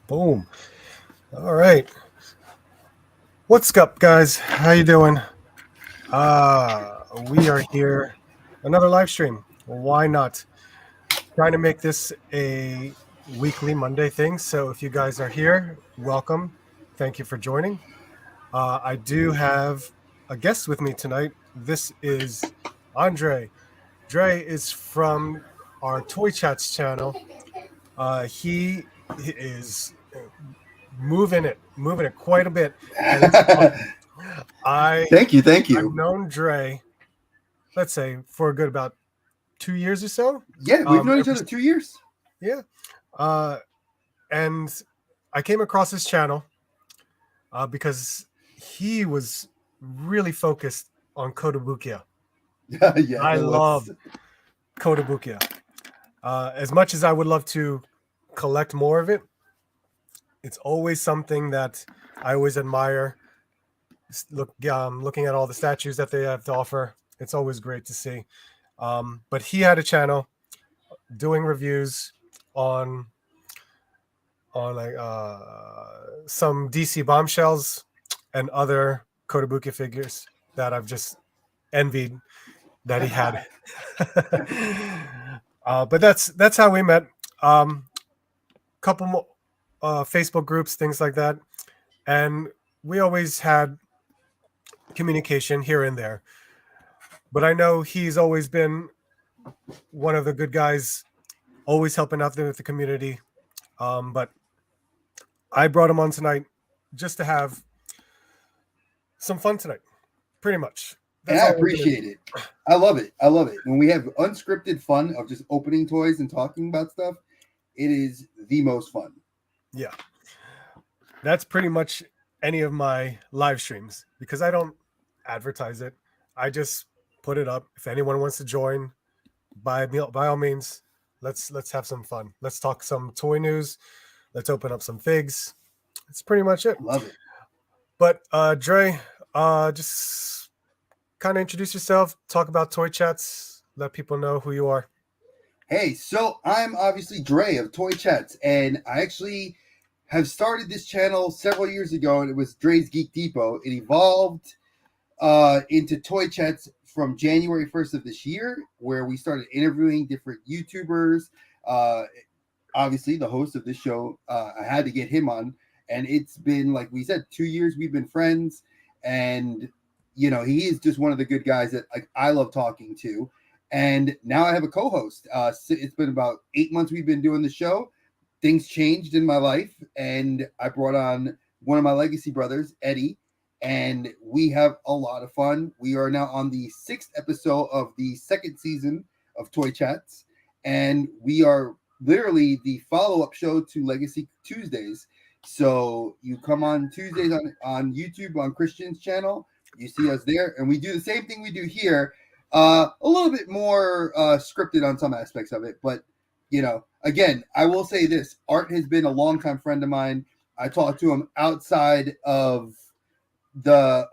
Boom. All right. What's up, guys? How you doing? We are here. Another live stream. Why not? Trying to make this a weekly Monday thing. So if you guys are here, welcome. Thank you for joining. I do have a guest with me tonight. This is Andre. Dre is from our Toy Chats channel. He is moving it quite a bit, and it's fun. I Thank you, thank I've you. known Dre, let's say, for a good about 2 years or so. Yeah, we've known each Every other 2 years. yeah, uh, and I came across his channel because he was really focused on Kotobukiya. Yes, I it love was. Kotobukiya. As much as I would love to collect more of it, it's always something that I always admire. Looking at all the statues that they have to offer, it's always great to see. But he had a channel doing reviews on some DC bombshells and other Kotobuki figures that I've just envied that he had. But that's how we met. Couple more Facebook groups, things like that, and we always had communication here and there. But I know he's always been one of the good guys, always helping out there with the community. But I brought him on tonight just to have some fun tonight. Pretty much. And That's I all we're gonna do. appreciate it. I love it. I love it. When we have unscripted fun of just opening toys and talking about stuff, it is the most fun. Yeah. That's pretty much any of my live streams because I don't advertise it. I just put it up. If anyone wants to join, by all means, let's have some fun. Let's talk some toy news. Let's open up some figs. That's pretty much it. Love it. But Dre, just kind of introduce yourself, talk about toy chats, let people know who you are. Hey, so I'm obviously Dre of Toy Chats, and I actually have started this channel several years ago, and it was Dre's Geek Depot. It evolved into Toy Chats from January 1st of this year, where we started interviewing different YouTubers. Uh, Obviously, the host of this show, I had to get him on, and it's been, like we said, 2 years we've been friends, and he is just one of the good guys that I love talking to. And now I have a co-host. It's been about 8 months we've been doing the show. Things changed in my life, and I brought on one of my legacy brothers, Eddie, and we have a lot of fun. We are now on the 6th episode of the second season of Toy Chats, and we are literally the follow-up show to Legacy Tuesdays. So you come on Tuesdays on YouTube on Christian's channel. You see us there, and we do the same thing we do here. A little bit more scripted on some aspects of it, but again, I will say this: Art has been a longtime friend of mine. I talk to him outside of the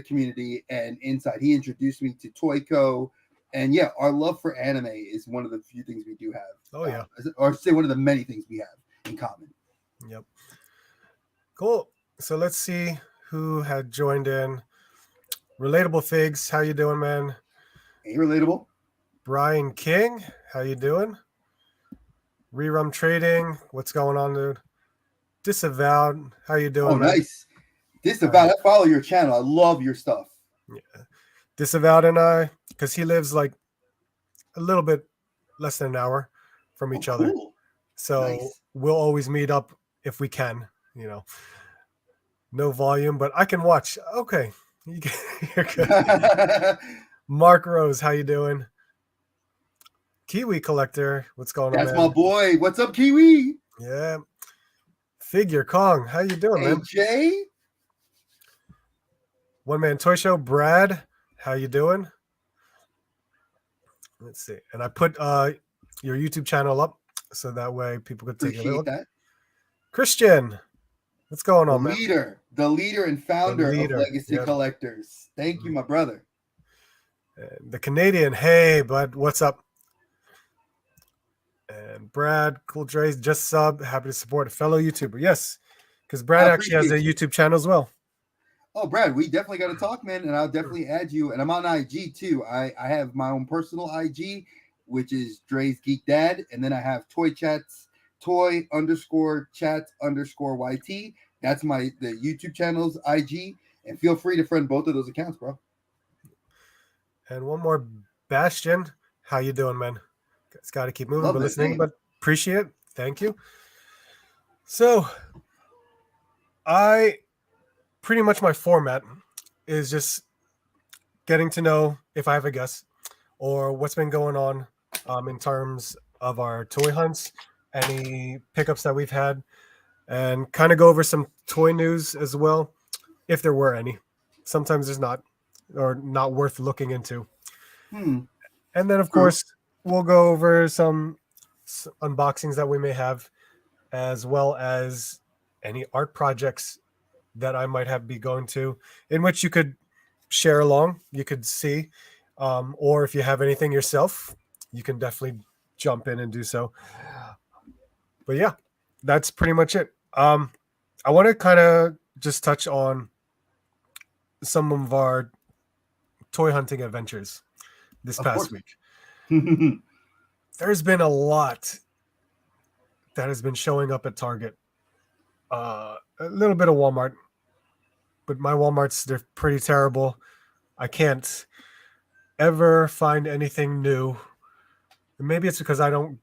community and inside. He introduced me to Toyco, and yeah, our love for anime is one of the few things we do have. Oh yeah. Or say one of the many things we have in common. Yep. Cool. So let's see who had joined in. Relatable Figs, how you doing, man? Ain't relatable. Brian King, how you doing? Rerum Trading, what's going on, dude? Disavowed, how you Oh, doing, man? nice. I follow your channel. I love your stuff. Yeah. Disavowed and I, because he lives like a little bit less than an hour from each other. Cool. So Nice. we'll always meet up if we can, No volume, but I can watch. Okay. You're good. Mark Rose, how you doing? Kiwi Collector, what's going on, That's man? my boy. What's up, Kiwi? Yeah. Figure Kong, how you doing, Hey, man? Jay. One Man Toy Show, Brad, how you doing? Let's see. And I put your YouTube channel up so that way people could take a Appreciate look. that. Christian, what's going on, man? The leader and founder of Legacy Yep. Collectors. Thank you, my brother. And the Canadian, hey, bud, what's up? And And Brad, cool Dre's just sub. Happy to support a fellow YouTuber. Yes, because I Brad actually has a appreciate you. YouTube channel as well. Oh, Brad, we definitely got to talk, man, and I'll definitely add you. And I'm on IG too. I have my own personal IG, which is Dre's Geek Dad, and then I have Toy Chats, Toy_Chats_YT. That's the YouTube channel's IG, and feel free to friend both of those accounts, bro. And one more, Bastion. How you doing, man? It's got to keep moving, Love but that listening, name. but appreciate it. Thank you. So, I pretty much my format is just getting to know if I have a guess or what's been going on in terms of our toy hunts, any pickups that we've had, and kind of go over some toy news as well, if there were any. Sometimes there's not, or not worth looking into. Hmm. And then, of True. course, we'll go over some unboxings that we may have, as well as any art projects that I might have be going to, in which you could share along, you could see, or if you have anything yourself, you can definitely jump in and do so. But yeah, that's pretty much it. I want to kind of just touch on some of our toy hunting adventures this Of past course. week. There's been a lot that has been showing up at Target, a little bit of Walmart, but my Walmarts, they're pretty terrible. I can't ever find anything new. Maybe it's because I don't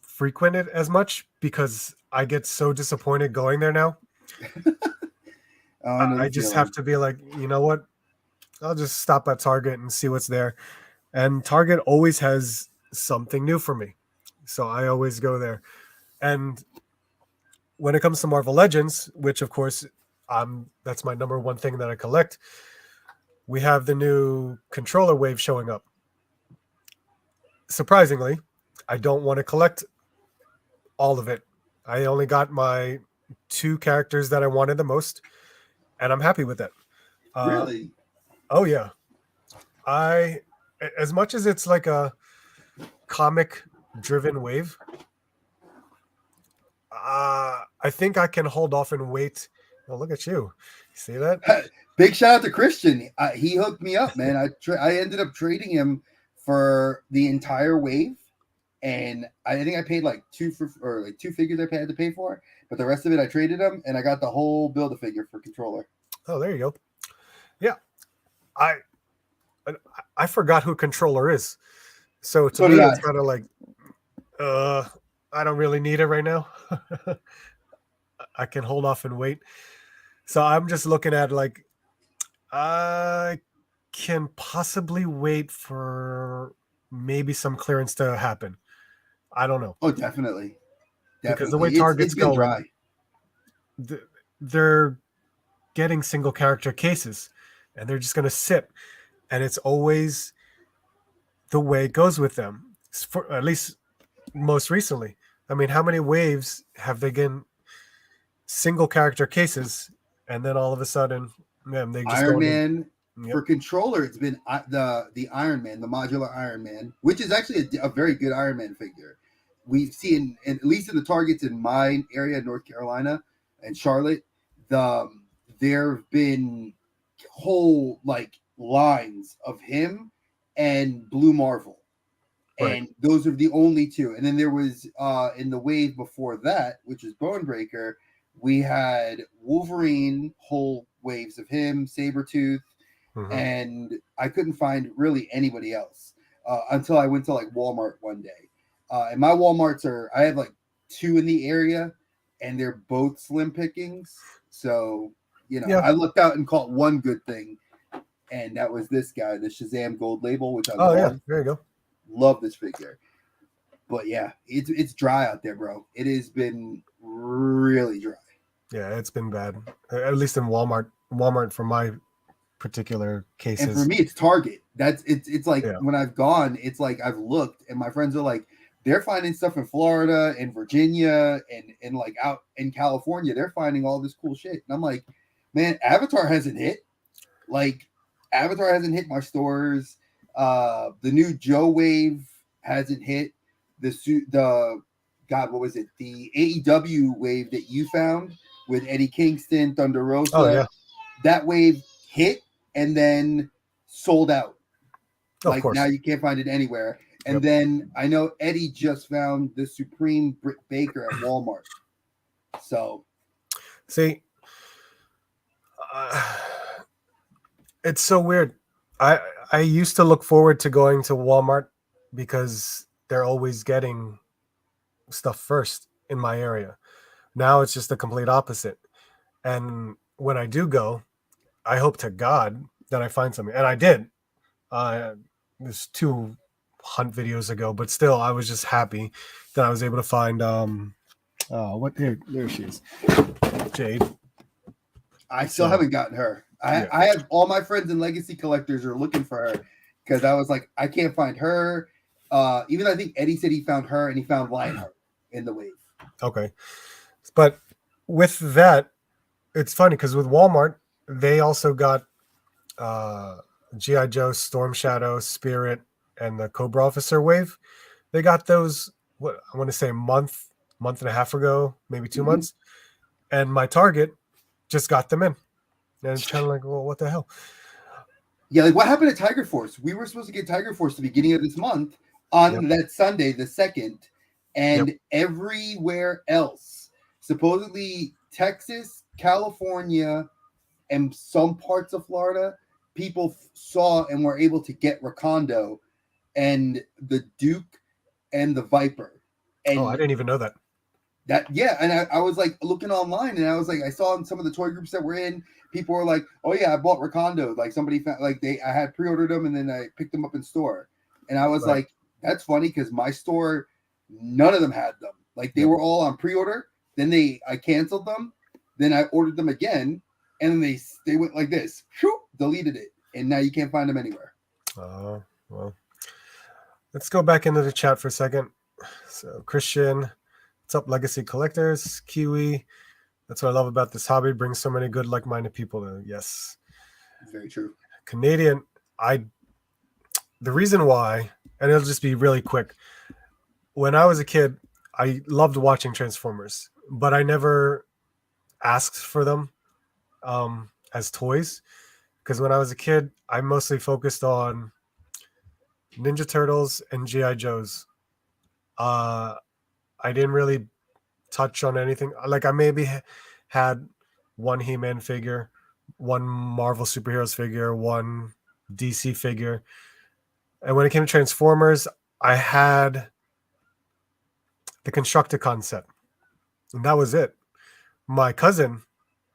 frequent it as much because I get so disappointed going there now. Oh, I know I the just have feeling. to be like, you know what? I'll just stop at Target and see what's there. And Target always has something new for me. So I always go there. And when it comes to Marvel Legends, which of course that's my number one thing that I collect, we have the new controller wave showing up. Surprisingly, I don't want to collect all of it. I only got my two characters that I wanted the most, and I'm happy with that. Uh, Really? oh yeah, I as much as it's like a comic driven wave, I think I can hold off and wait. Oh, look at you! See that? Big shout out to Christian. He hooked me up, man. I ended up trading him for the entire wave, and I think I paid like two figures I had to pay for, but the rest of it I traded him, and I got the whole build a figure for controller. Oh, there you go. Yeah, I I forgot who controller is. So to So did me, it's I. kind of like, uh, I don't really need it right now. I can hold off and wait. So I'm just looking at like I can possibly wait for maybe some clearance to happen. I don't know Oh, definitely, because the definitely. way It's Target's been going, dry. they're getting single character cases, and they're just going to sit, and it's always the way it goes with them. For at least most recently, I mean, how many waves have they gotten single character cases, and then all of a sudden, man, they just Iron go in. Man Yep. for controller. It's been the Iron Man, the modular Iron Man, which is actually a very good Iron Man figure. We see in at least in the Targets in my area, North Carolina and Charlotte, there have been whole like lines of him and Blue Marvel, Right. and those are the only two. And then there was in the wave before that, which was Bonebreaker, we had Wolverine, whole waves of him, Sabretooth, Mm-hmm. and I couldn't find really anybody else until I went to like Walmart one day. And my Walmarts I have like two in the area, and they're both slim pickings. So, Yeah. I looked out and caught one good thing, and that was this guy, the Shazam Gold Label, which I Oh yeah. love. There you go. Love this figure. But yeah, it's dry out there, bro. It has been really dry. Yeah, it's been bad. At least in Walmart. Walmart for my particular And for cases. me, it's Target. It's like Yeah. when I've gone, it's like I've looked, and my friends are like, they're finding stuff in Florida and Virginia and like out in California. They're finding all this cool shit, and I'm like, man, Avatar hasn't hit. Like, Avatar hasn't hit my stores. The new Joe Wave hasn't hit. the God, what was it? The AEW wave that you found with Eddie Kingston, Thunder Oh Rosa. yeah, That wave hit and then sold out. of Like now course. you can't find it anywhere. And Yep. then I know Eddie just found the Supreme Britt Baker at Walmart. So See, it's so weird. I I used to look forward to going to Walmart because they're always getting stuff first in my area. Now it's just the complete opposite. And when I do go, I hope to God that I find something. And I did. Uh, there's two hunt videos ago, but still, I was just happy that I was able to find. Oh, what? There she is, Jade. I still So haven't gotten her. yeah, I have all my friends and legacy collectors are looking for her because I was like, I can't find her. Even though I think Eddie said he found her and he found Lionheart in the wave. okay. But with that, it's funny because with Walmart, they also got uh, GI Joe, Storm Shadow, Spirit, and the Cobra Officer wave. They got those. What I want to say, a month and a half ago, maybe 2 months. And my Target just got them in, and it's kind of like, well, what the hell? Yeah, like what happened to Tiger Force? We were supposed to get Tiger Force the beginning of this month Yep, on that Sunday, the 2nd, yep. and everywhere else, supposedly Texas, California, and some parts of Florida, people saw and were able to get Rakondo and the Duke and the Viper. Oh, I And didn't even know that. that, yeah, and I was like looking online and I was like, I saw in some of the toy groups that we're in, people were like, oh yeah, I bought Rakondo. Like somebody found, like I had pre-ordered them and then I picked them up in store. And I was Right. like, that's funny because my store, none of them had them. Like they Yep. were all on pre-order. Then I canceled them. Then I ordered them again, and then they went like this, shoo, deleted it, and now you can't find them anywhere. Well, let's go back into the chat for a second. So, Christian, what's up, Legacy Collectors? Kiwi, that's what I love about this hobby. It brings so many good, like-minded people to. Yes. Very true. Canadian, I. The reason why, and it'll just be really quick. When I was a kid, I loved watching Transformers, but I never asked for them as toys because when I was a kid, I mostly focused on Ninja Turtles and GI Joes. Uh, I didn't really touch on anything. Like I maybe had one He-Man figure, one Marvel superheroes figure, one DC figure, and when it came to Transformers, I had the Constructicon set, and that was it. My cousin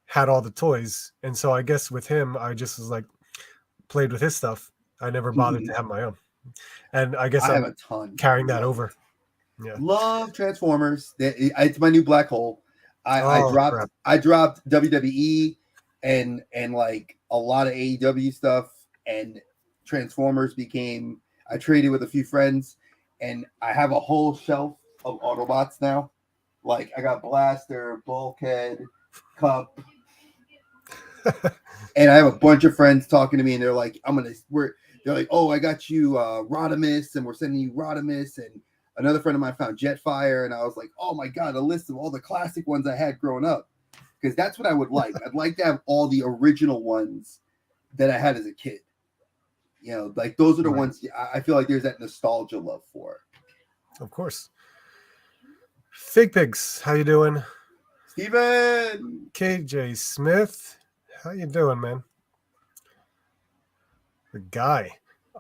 had all the toys, and so I guess with him, I just was like played with his stuff. I never bothered to have my own, and I guess I have I'm a ton. carrying that over. Yeah. Love Transformers. It's my new black hole. I Oh dropped crap. I dropped WWE and like a lot of AEW stuff, and Transformers became. I traded with a few friends, and I have a whole shelf of Autobots now. Like I got Blaster, Bulkhead, Cup, and I have a bunch of friends talking to me, and they're like, They're like, oh, I got you Rodimus, and we're sending you Rodimus, and another friend of mine found Jetfire, and I was like, oh my god, a list of all the classic ones I had growing up, because that's what I would like. I'd like to have all the original ones that I had as a kid. You know, like those are the Right. ones I feel like there's that nostalgia love for. Of course. Fig Pigs, how you doing? Steven! KJ Smith, how you doing, man? The guy.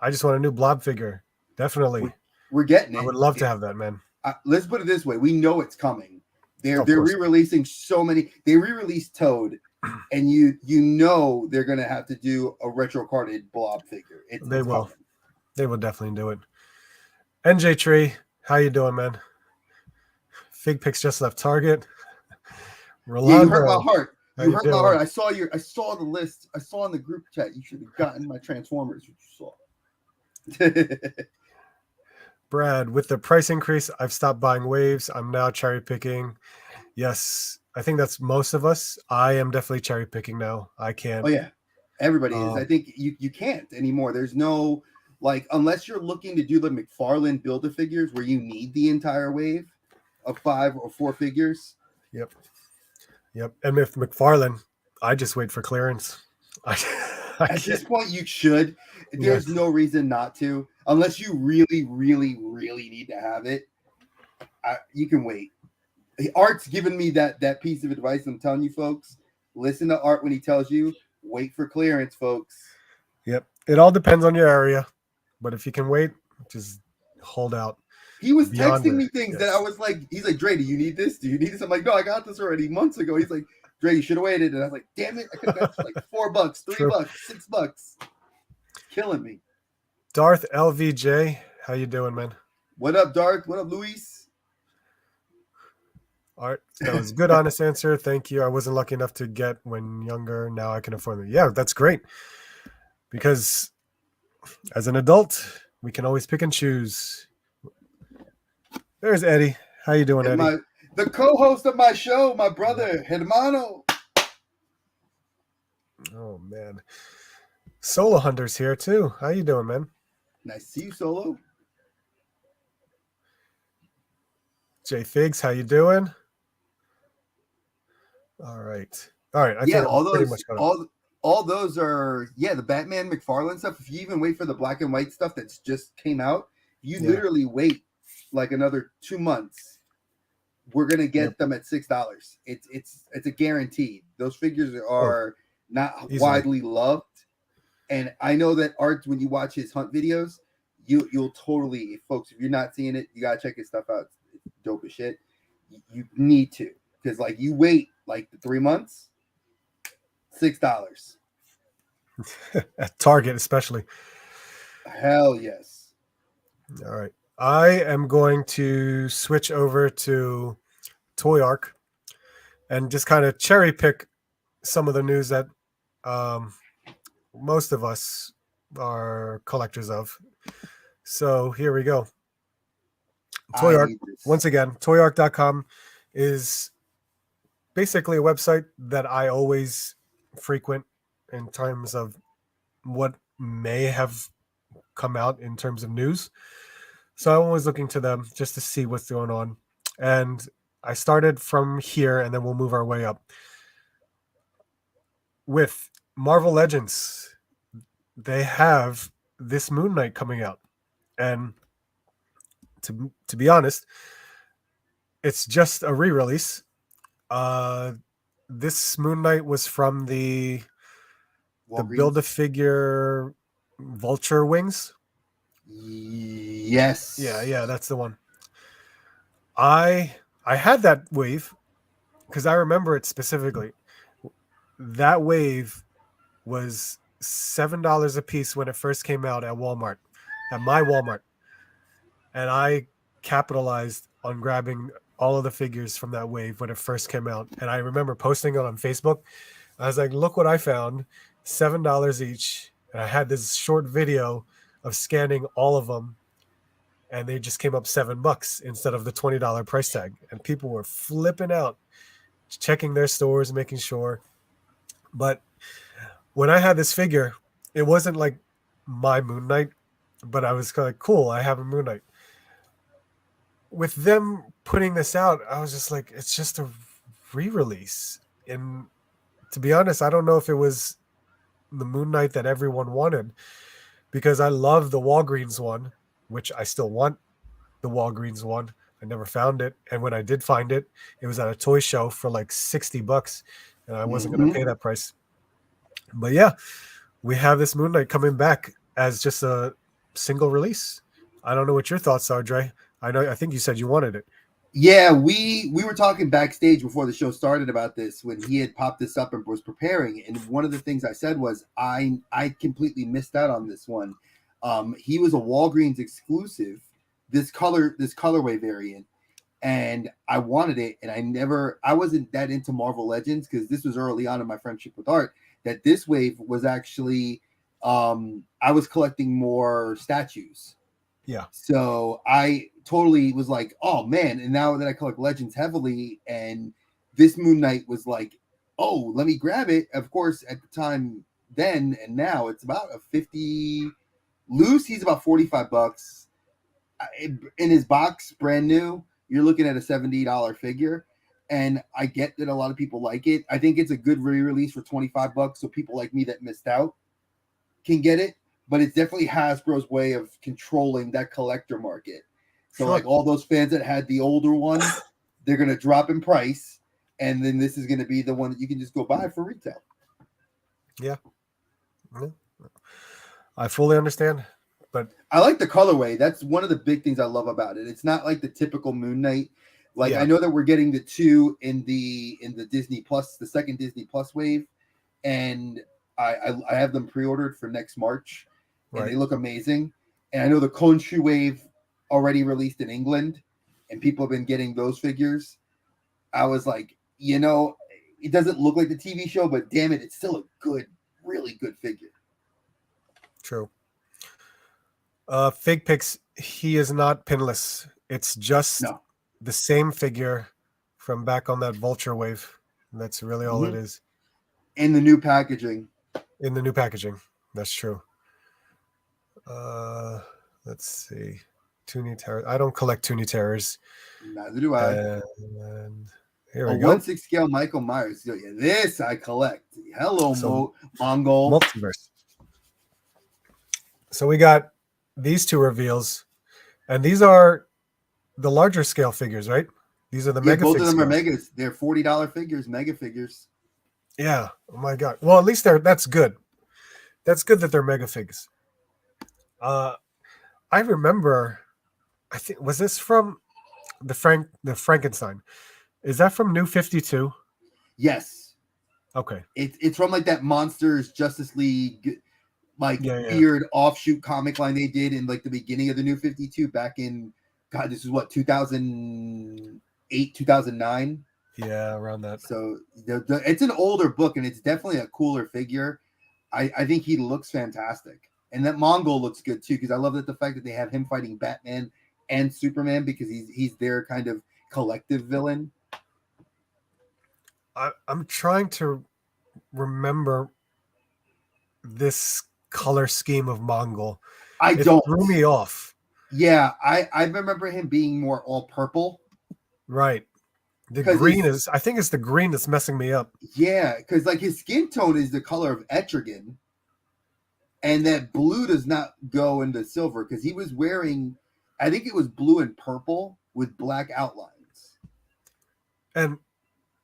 I just want a new blob figure. Definitely. We're getting I it. would love to have that, man. Let's put it this way: we know it's coming. They're Of they're course. re-releasing so many. They re-released Toad, and you know they're gonna have to do a retro carded blob figure. It's They will. coming. They will definitely do it. NJ Tree, how you doing, man? Fig Pigs just left Target. Yeah, you hurt my Rolando, heart. how You you hurt my heart. doing? I saw the list. I saw in the group chat. You should have gotten my Transformers. Which you saw. Brad, with the price increase, I've stopped buying waves. I'm now cherry picking. Yes, I think that's most of us. I am definitely cherry picking now. I Oh can't. yeah, everybody is. I Um, think you can't anymore. There's no Like, unless you're looking to do the McFarlane Build-A-Figures where you need the entire wave of 5 or 4 figures. Yep. And if McFarlane, I just wait for clearance. At this point, you should. There's Yes. no reason not to, unless you really, really, really need to have it. You can wait. Art's given me that piece of advice. I'm telling you, folks, listen to Art when he tells you, wait for clearance, folks. Yep. It all depends on your area, but if you can wait, just hold out. He was Beyond texting it, me things that yes. I was like, he's like, Dre, do you need this? Do you need this? I'm like, no, I got this already months ago. He's like, Dre, you should have waited. And I was like, damn it, I could have got like $4, True. $3, $6. Killing me. Darth LVJ, how you doing, man? What up, Darth? What up, Luis? Art, that was a good, honest answer. Thank you. I wasn't lucky enough to get when younger. Now I can afford them. Yeah, that's great. Because as an adult, we can always pick and choose. There's Eddie. How you doing, And Eddie? the co-host of my show, my brother, Hermano. Oh, man. Solo Hunter's here, too. How you doing, man? Nice to see you, Solo. Jay Figs, how you doing? All right. I Yeah, think all I'm pretty those, much caught up. all those are the Batman McFarlane stuff. If you even wait for the black and white stuff that's just came out, you literally wait like another 2 months. We're gonna get them at $6. It's a guarantee. Those figures are not widely loved, and I know that Art, when you watch his hunt videos, you'll totally, folks. If you're not seeing it, you gotta check his stuff out. It's dope as shit. You need to, because like you wait like the 3 months, $6 at Target, especially. Hell yes. All right. I am going to switch over to Toy Arc and just kind of cherry pick some of the news that most of us are collectors of. So here we go. Toy Arc, once again, toyarc.com is basically a website that I always frequent in terms of what may have come out in terms of news. So I'm always looking to them just to see what's going on. And I started from here, and then we'll move our way up. With Marvel Legends, they have this Moon Knight coming out. And to be honest, it's just a re-release. This Moon Knight was from the Build-A-Figure Vulture Wings. Yes. Yeah, that's the one. I had that wave because I remember it specifically. That wave was $7 a piece when it first came out at Walmart, at my Walmart. And I capitalized on grabbing all of the figures from that wave when it first came out. And I remember posting it on Facebook. I was like, look what I found, $7 each. And I had this short video of scanning all of them, and they just came up $7 instead of the $20 price tag. And people were flipping out, checking their stores, making sure. But when I had this figure, it wasn't like my Moon Knight, but I was kind of cool. I have a Moon Knight. With them putting this out, I was just like, it's just a re-release. And to be honest, I don't know if it was the Moon Knight that everyone wanted, because I love the Walgreens one, which I still want the Walgreens one. I never found it. And when I did find it, it was at a toy show for like $60, and I wasn't going to pay that price. But yeah, we have this Moon Knight coming back as just a single release. I don't know what your thoughts are, Dre. I think you said you wanted it. Yeah, we were talking backstage before the show started about this when he had popped this up and was preparing. And one of the things I said was I completely missed out on this one. He was a Walgreens exclusive, this colorway variant, and I wanted it, and I wasn't that into Marvel Legends because this was early on in my friendship with Art. That this wave was actually I was collecting more statues. Yeah. So I totally was like, oh man. And now that I collect Legends heavily, and this Moon Knight was like, oh, let me grab it. Of course, at the time then and now, it's about a 50, Loose, he's about $45. In his box, brand new, you're looking at a $70 figure. And I get that a lot of people like it. I think it's a good re-release for $25, so people like me that missed out can get it. But it's definitely Hasbro's way of controlling that collector market. So Sure. like all those fans that had the older one, they're gonna drop in price, and then this is gonna be the one that you can just go buy for retail. Yeah. I fully understand, but I like the colorway. That's one of the big things I love about it. It's not like the typical Moon Knight. Like yeah, I know that we're getting the two in the Disney Plus, the second Disney Plus wave, and I have them pre-ordered for next March, and right. they look amazing. And I know the Khonshu wave already released in England, and people have been getting those figures. I was like, it doesn't look like the TV show, but damn it, it's still a good, really good figure. True. Fig Pix, he is not pinless. It's just No. the same figure from back on that Vulture wave. That's really all it is. And the new packaging. In the new packaging. That's true. Let's see. Toonie Terror. I don't collect Toonie Terrors. Neither do I. And here A we go. 1/6 scale Michael Myers. Yeah, this I collect. Hello, So, Mongol. Multiverse. So we got these two reveals, and these are the larger scale figures, right? These are the mega both fig of them are scale. megas. They're $40 figures, mega figures. Yeah. Oh my god. Well, at least that's good. That's good that they're mega figs. I remember. I think was this from the Frankenstein? Is that from New 52? Yes. Okay. It's from like that Monsters Justice League Yeah. weird offshoot comic line they did in like the beginning of the New 52 back in this is what 2008, 2009. Yeah, around that. So it's an older book and it's definitely a cooler figure. I think he looks fantastic. And that Mongol looks good too, because I love that the fact that they have him fighting Batman and Superman because he's their kind of collective villain. I'm trying to remember this color scheme of Mongol. It don't threw me off. Yeah, I remember him being more all purple. Right. The green is, I think it's the green that's messing me up. Yeah, because like his skin tone is the color of Etrigan. And that blue does not go into silver because he was wearing, I think it was blue and purple with black outlines. And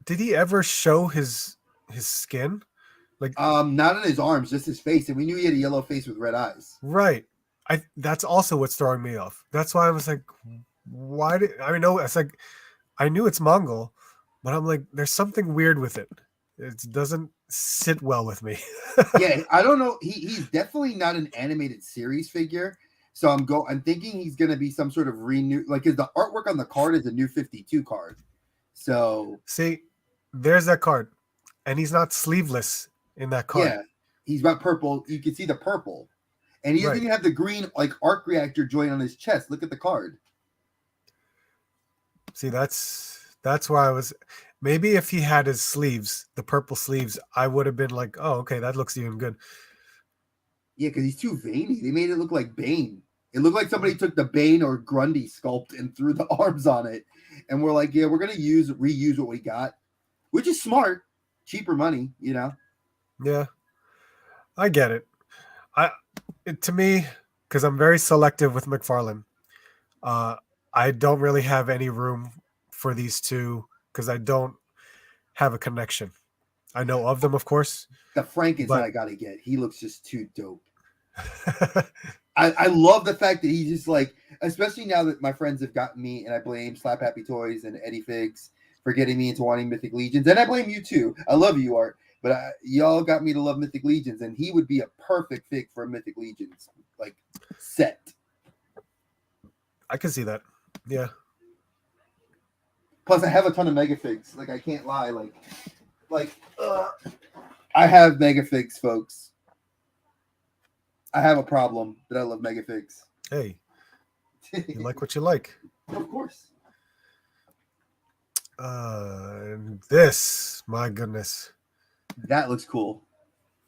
did he ever show his skin? Like not on his arms, just his face. And we knew he had a yellow face with red eyes. Right. That's also what's throwing me off. That's why I was like, why did I know it's like I knew it's Mongol, but I'm like, there's something weird with it. It doesn't sit well with me. Yeah, I don't know. He's definitely not an animated series figure. So I'm thinking he's gonna be some sort of like because the artwork on the card is a New 52 card. So see, there's that card. And he's not sleeveless in that card. Yeah, he's got purple. You can see the purple. And he doesn't even have the green like arc reactor joint on his chest. Look at the card. See, that's why I was maybe if he had his sleeves, the purple sleeves, I would have been like, oh, okay, that looks even good. Yeah, because he's too veiny. They made it look like Bane. It looked like somebody took the Bane or Grundy sculpt and threw the arms on it. And we're like, yeah, we're gonna reuse what we got, which is smart, cheaper money, Yeah, I get it. To me, because I'm very selective with McFarlane, I don't really have any room for these two because I don't have a connection. I know of them, of course. The Frankenstein I gotta get. He looks just too dope. I love the fact that he's just like, especially now that my friends have gotten me, and I blame Slap Happy Toys and Eddie Figs for getting me into wanting Mythic Legions, and I blame you too. I love you, Art, but y'all got me to love Mythic Legions, and he would be a perfect fig for a Mythic Legions like set. I can see that. Yeah. Plus, I have a ton of Mega Figs. Like I can't lie. I have Mega Figs, folks. I have a problem that I love Mega Figs. Hey, you like what you like. Of course. And this, my goodness. That looks cool.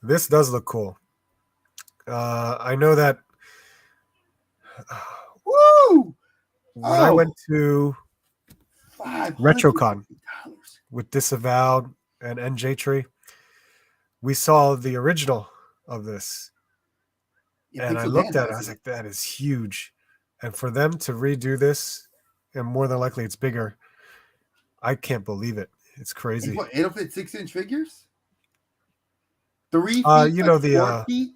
This does look cool. I know that Woo! When I went Oh, to RetroCon $550. with Disavowed and NJ Tree, we saw the original of this. Yeah, And I Pixel looked Dan at it, I has was it. like, that is huge. And for them to redo this, and more than likely it's bigger, I can't believe it. It's And crazy. what, it'll fit 6-inch figures? 3 feet You by know 4 feet?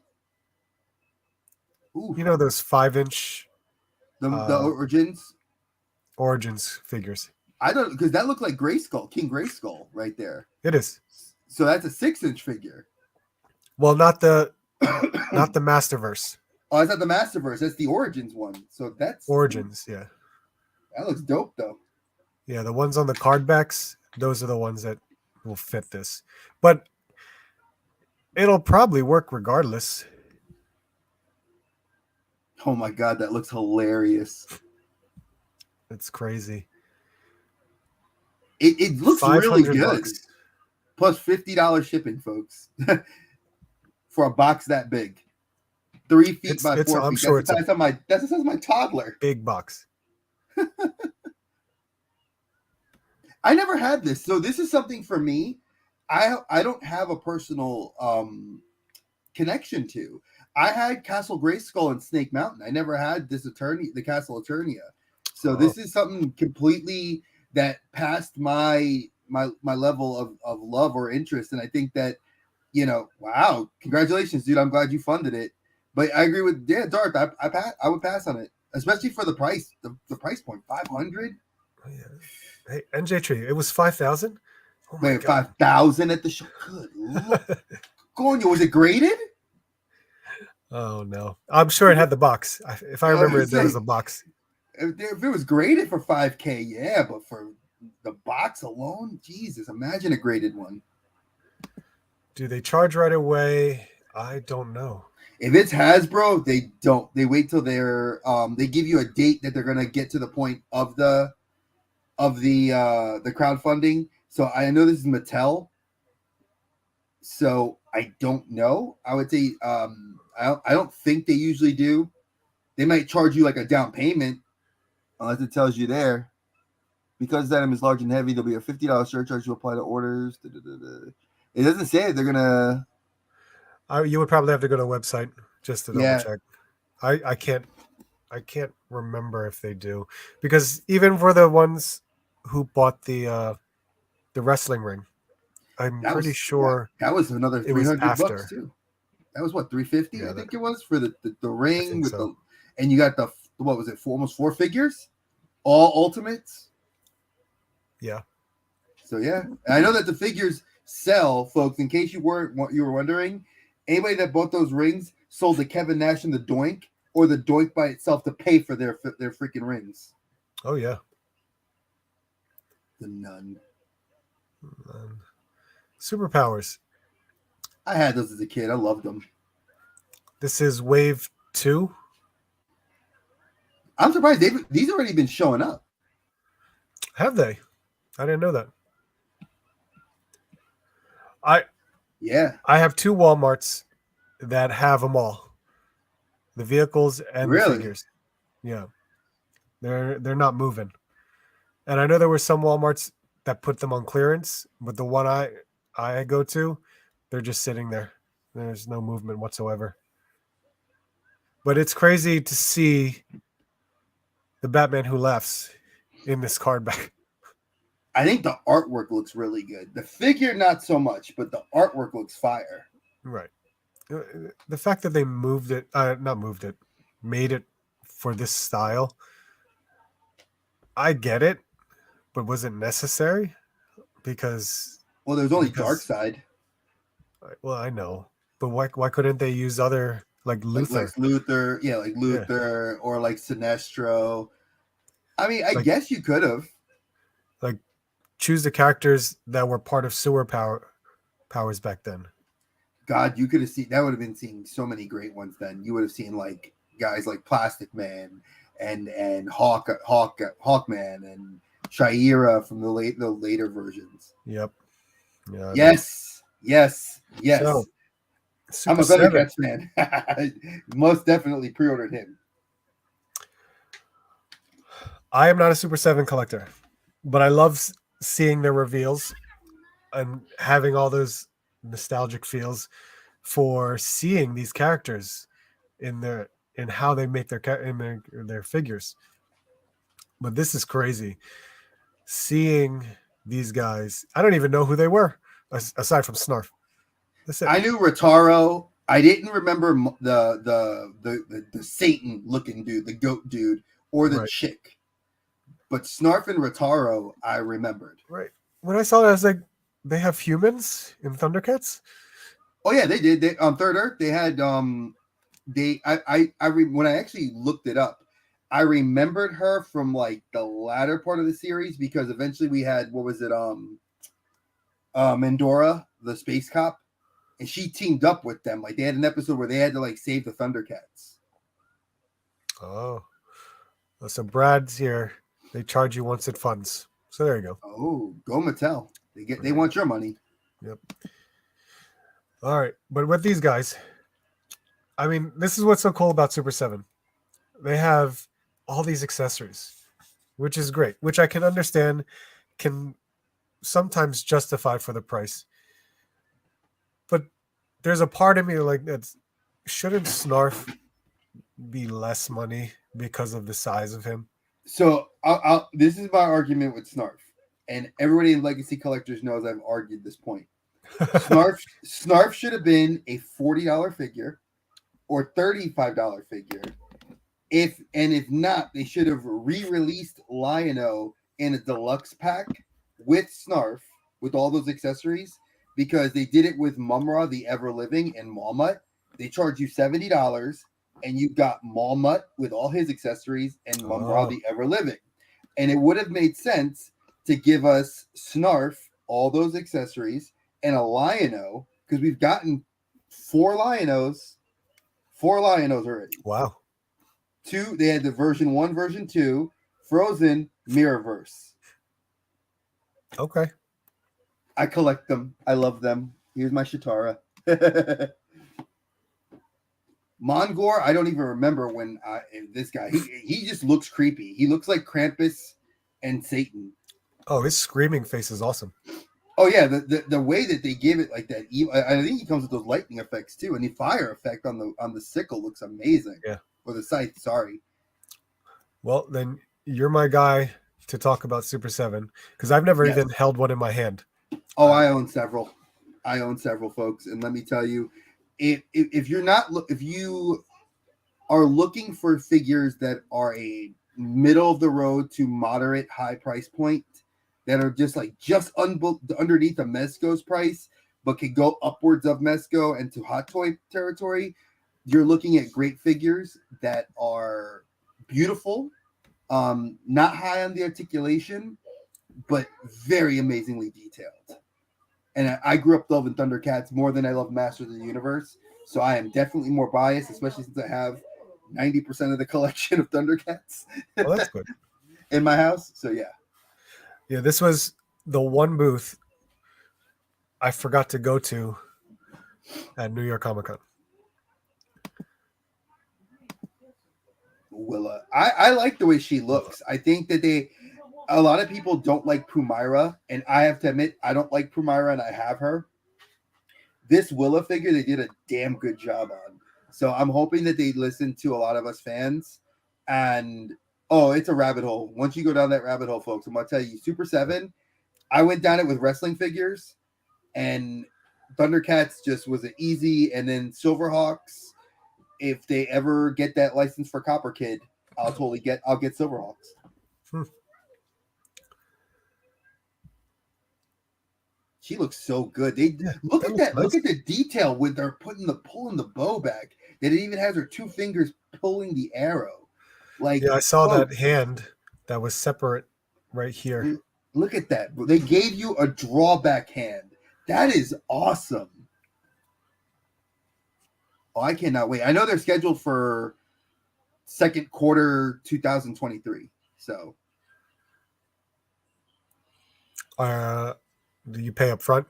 Ooh, those 5-inch the uh, origins. Origins figures. I don't, because that looked like Grayskull, King Grayskull right there. It is. So that's a 6-inch figure. Well, not the Oh, Masterverse. that's not the Masterverse. That's the Origins one. So Origins, yeah. that looks dope though. Yeah, the ones on the card backs, those are the ones that will fit this. But it'll probably work regardless. Oh my god, that looks hilarious. It's crazy. It looks really good. $500. Plus $50 shipping, folks, for a box that big. 3 feet by It's four I'm feet. sure That's it's the a size of my toddler. big box. I never had this, so this is something for me. I don't have a personal connection to. I had Castle Grayskull and Snake Mountain. I never had the Castle Eternia. So Oh, this is something completely that passed my level of love or interest. And I think that, wow, congratulations, dude. I'm glad you funded it. But I agree with Darth. I would pass on it, especially for the price. The price point, 500. yeah. Hey, NJ Tree, it was 5,000? Oh my Wait, god. 5,000 at the show. Good lord. Going, was it graded? Oh no. I'm sure it had the box. If I I was remember gonna it, there was say, a box. if it was graded for 5K, yeah, but for the box alone, Jesus, imagine a graded one. Do they charge right away? I don't know. If it's Hasbro, they don't. They wait till they give you a date that they're gonna get to the point of the crowdfunding. So I know this is Mattel, so I don't know. I would say I don't think they usually do. They might charge you like a down payment, unless it tells you there. Because that item is large and heavy, there'll be a $50 surcharge to apply to orders. Da, da, da, da. It doesn't say it. They're gonna. You would probably have to go to a website just to double Yeah, check. I can't remember if they do, because even for the ones who bought the wrestling ring, I'm pretty sure that was another it was 300 bucks after. too. That was what 350, Yeah, I think it was for the I ring think with so. and you got what was it, almost 4 figures, all ultimates. Yeah. So yeah, and I know that the figures sell, folks. In case you were wondering, anybody that bought those rings sold the Kevin Nash and the Doink, or the Doink by itself to pay for their freaking rings. Oh yeah. The Nun. Superpowers. I had those as a kid. I loved them. This is wave 2. I'm surprised these already been showing up. Have they? I didn't know that. I Yeah, I have 2 Walmarts that have them all. The vehicles and the really. figures. Yeah. They're not moving. And I know there were some Walmarts that put them on clearance, but the one I go to, they're just sitting there. There's no movement whatsoever. But it's crazy to see the Batman Who Laughs in this card back. I think the artwork looks really good. The figure, not so much, but the artwork looks fire. Right. The fact that they made it for this style, I get it, but was it necessary? Because Well, there's only Dark because Side, well, I know, but why couldn't they use other like like Luther? Lex Luthor, yeah, like Yeah, Luthor, or like Sinestro. I mean, I like guess you could have. like choose the characters that were part of powers back then. God, you could have seen that. Would have been seeing so many great ones. Then you would have seen like guys like Plastic Man and Hawkman and Shaira from the later versions. Yep. Yeah. Yes, yes, So yes. I'm Super a 7. Thundercats fan. Most definitely pre-ordered him. I am not a Super 7 collector, but I love seeing their reveals and having all those nostalgic feels for seeing these characters in how they make their figures. But this is crazy. Seeing these guys, I don't even know who they were aside from Snarf. That's it. I knew Rotaro. I didn't remember the Satan looking dude, the goat dude, or the Right. chick. But Snarf and Rotaro, I remembered. Right. When I saw it, I was like, they have humans in Thundercats? Oh yeah, they did. They on Third Earth, they had when I actually looked it up, I remembered her from like the latter part of the series because eventually we had what was it Mandora, the space cop, and she teamed up with them. Like they had an episode where they had to like save the Thundercats. Oh. So Brad's here. They charge you once it funds. So there you go. Oh, go Mattel. They want your money. Yep. All right. But with these guys, I mean, this is what's so cool about Super 7. They have all these accessories, which is great, which I can understand can sometimes justify for the price. But there's a part of me like that's shouldn't Snarf be less money because of the size of him? So this is my argument with Snarf, and everybody in Legacy Collectors knows I've argued this point. Snarf should have been a $40 figure or $35 figure. If not, they should have re-released Lion-O in a deluxe pack with Snarf with all those accessories because they did it with Mumra the Ever Living and Malmut. They charge you $70 and you got Malmut with all his accessories and Mumra the Ever Living. And it would have made sense to give us Snarf all those accessories and a Lion-O because we've gotten four Lion-Os already. Wow. Two, they had the version 1, version 2, Frozen, Mirrorverse. Okay. I collect them. I love them. Here's my Shatara. Mongor, I don't even remember when this guy, he just looks creepy. He looks like Krampus and Satan. Oh, his screaming face is awesome. Oh yeah, the way that they give it like that. I think he comes with those lightning effects too, and the fire effect on the sickle looks amazing. Yeah. Or the scythe, sorry. Well, then you're my guy to talk about Super 7 because I've never even held one in my hand. Oh, I own several. Folks, and let me tell you, if you are looking for figures that are a middle of the road to moderate high price point that are just underneath a Mezco's price, but could go upwards of Mezco and to hot toy territory, you're looking at great figures that are beautiful, not high on the articulation, but very amazingly detailed. And I grew up loving Thundercats more than I love Masters of the Universe, so I am definitely more biased, especially since I have 90% of the collection of Thundercats Well, that's good. in my house. So yeah. Yeah, this was the one booth I forgot to go to at New York Comic Con. Willa. I like the way she looks. I think that a lot of people don't like Pumira, and I have to admit I don't like Pumira, and I have her. This Willa figure they did a damn good job on. So I'm hoping that they listen to a lot of us fans. And it's a rabbit hole. Once you go down that rabbit hole, folks, I'm gonna tell you, Super 7, I went down it with wrestling figures, and Thundercats just was an easy, and then Silverhawks. If they ever get that license for Copper Kid, I'll get Silverhawks. She looks so good. Look at that. Nice. Look at the detail when they're pulling the bow back. That it even has her two fingers pulling the arrow. Like I saw that hand that was separate right here. Look at that. They gave you a drawback hand. That is awesome. Oh, I cannot wait. I know they're scheduled for second quarter 2023. So do you pay up front?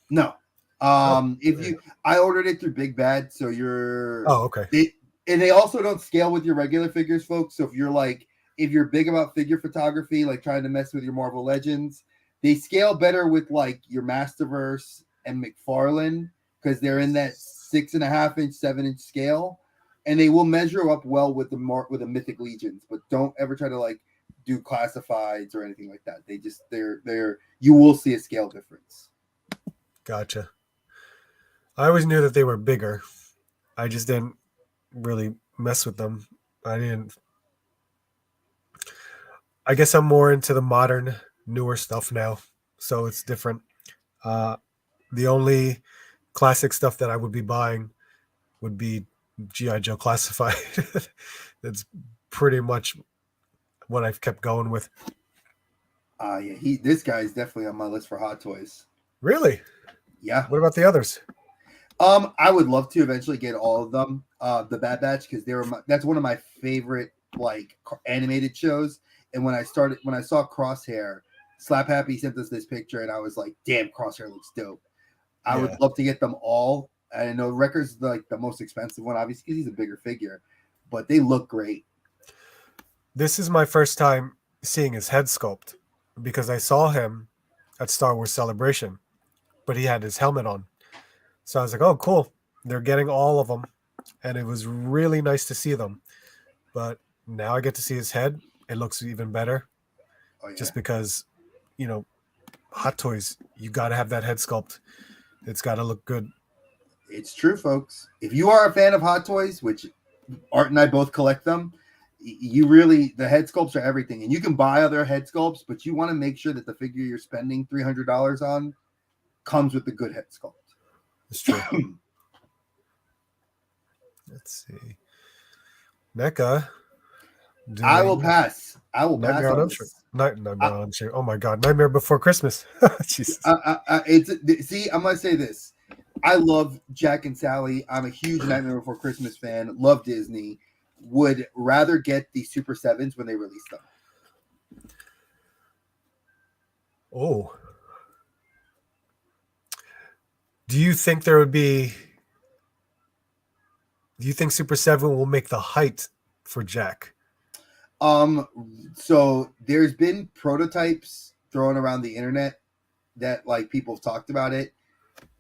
No. I ordered it through Big Bad, so you're okay. And they also don't scale with your regular figures, folks. So if you're like if you're big about figure photography, like trying to mess with your Marvel Legends, they scale better with like your Masterverse and McFarlane because they're in that 6.5 inch, 7 inch scale, and they will measure up well with the Mythic Legions. But don't ever try to like do classifieds or anything like that. They're you will see a scale difference. Gotcha. I always knew that they were bigger. I just didn't really mess with them. I didn't. I guess I'm more into the modern, newer stuff now, so it's different. Uh, the only classic stuff that I would be buying would be GI Joe Classified. That's pretty much what I've kept going with. Yeah, this guy is definitely on my list for Hot Toys. Really? Yeah. What about the others? I would love to eventually get all of them. The Bad Batch, because that's one of my favorite like animated shows. And when I saw Crosshair, Slap Happy sent us this picture, and I was like, "Damn, Crosshair looks dope." I would love to get them all. I know Wrecker's like the most expensive one, obviously, because he's a bigger figure, but they look great. This is my first time seeing his head sculpt because I saw him at Star Wars Celebration, but he had his helmet on. So I was like, "Oh, cool! They're getting all of them," and it was really nice to see them. But now I get to see his head. It looks even better, Oh yeah, just because, you know, Hot Toys. You got to have that head sculpt. It's got to look good. it's true, folks. If you are a fan of Hot Toys, which Art and I both collect them, the head sculpts are everything, and you can buy other head sculpts, but you want to make sure that the figure you're spending $300 on comes with a good head sculpt. It's true. Let's see. NECA. I will pass. I will pass Nightmare on on Elm Street. this. Nightmare on Elm Street. Oh my God! Nightmare Before Christmas. Jesus. See, I'm gonna say this. I love Jack and Sally. I'm a huge Nightmare Before Christmas fan. Love Disney. Would rather get the Super Sevens when they release them. Oh. Do you think there would be? Do you think Super 7 will make the height for Jack? So there's been prototypes thrown around the internet that like people have talked about it.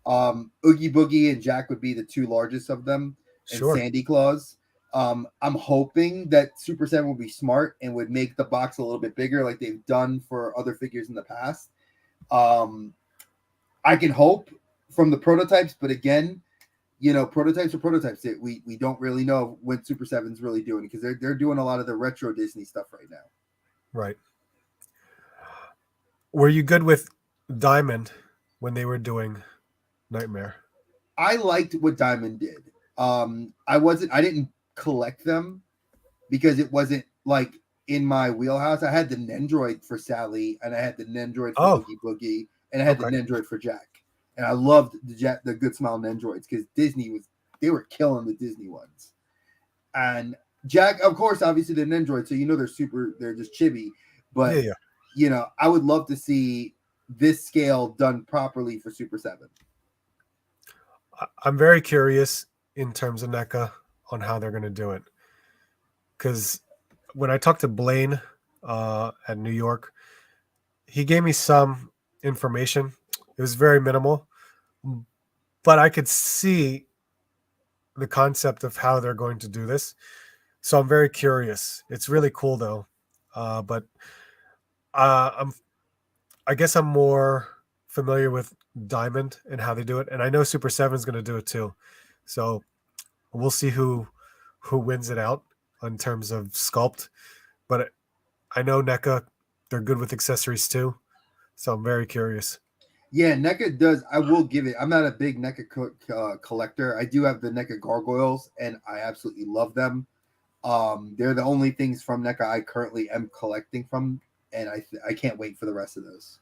Oogie Boogie and Jack would be the two largest of them, and Sure. Sandy Claus. I'm hoping that Super 7 will be smart and would make the box a little bit bigger, like they've done for other figures in the past. I can hope from the prototypes, but again, prototypes are prototypes. We don't really know what Super 7's really doing because they're doing a lot of the retro Disney stuff right now. Right. Were you good with Diamond when they were doing Nightmare? I liked what Diamond did. I didn't collect them because it wasn't like in my wheelhouse. I had the Nendroid for Sally, and I had the Nendroid for Oogie Boogie, and I had the Nendroid for Jack. And I loved the Good Smile Nendroids because they were killing the Disney ones. And Jack, of course, obviously they're Nendroids, so they're just chibi. But I would love to see this scale done properly for Super 7. I'm very curious in terms of NECA on how they're going to do it. Because when I talked to Blaine at New York, he gave me some information. It was very minimal, but I could see the concept of how they're going to do this. So I'm very curious. It's really cool though. But I guess I'm more familiar with Diamond and how they do it. And I know Super 7 is going to do it too. So we'll see who wins it out in terms of sculpt. But I know NECA, they're good with accessories too. So I'm very curious. Yeah, NECA does. I will give it. I'm not a big NECA collector. I do have the NECA gargoyles, and I absolutely love them. They're the only things from NECA I currently am collecting from, and I can't wait for the rest of those.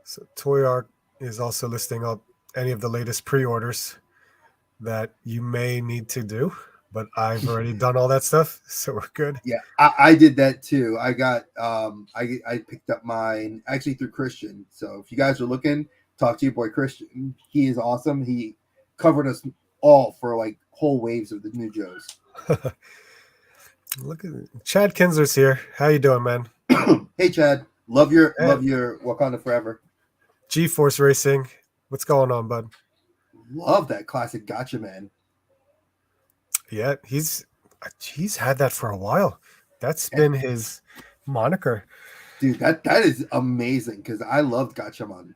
So Toy Arc is also listing up any of the latest pre-orders that you may need to do, but I've already done all that stuff, so we're good. Yeah, I did that too. I got I picked up mine actually through Christian. So if you guys are looking, talk to your boy Christian. He is awesome. He covered us all for like whole waves of the new Joes. Look at Chad Kinsler's here. How you doing, man? Hey Chad, love your Hey, Wakanda Forever. G-Force Racing. What's going on, bud? Love that classic Gotcha Man, Yeah, he's had that for a while. That's Eh, been his moniker. dude. That is amazing because I loved Gotcha Man.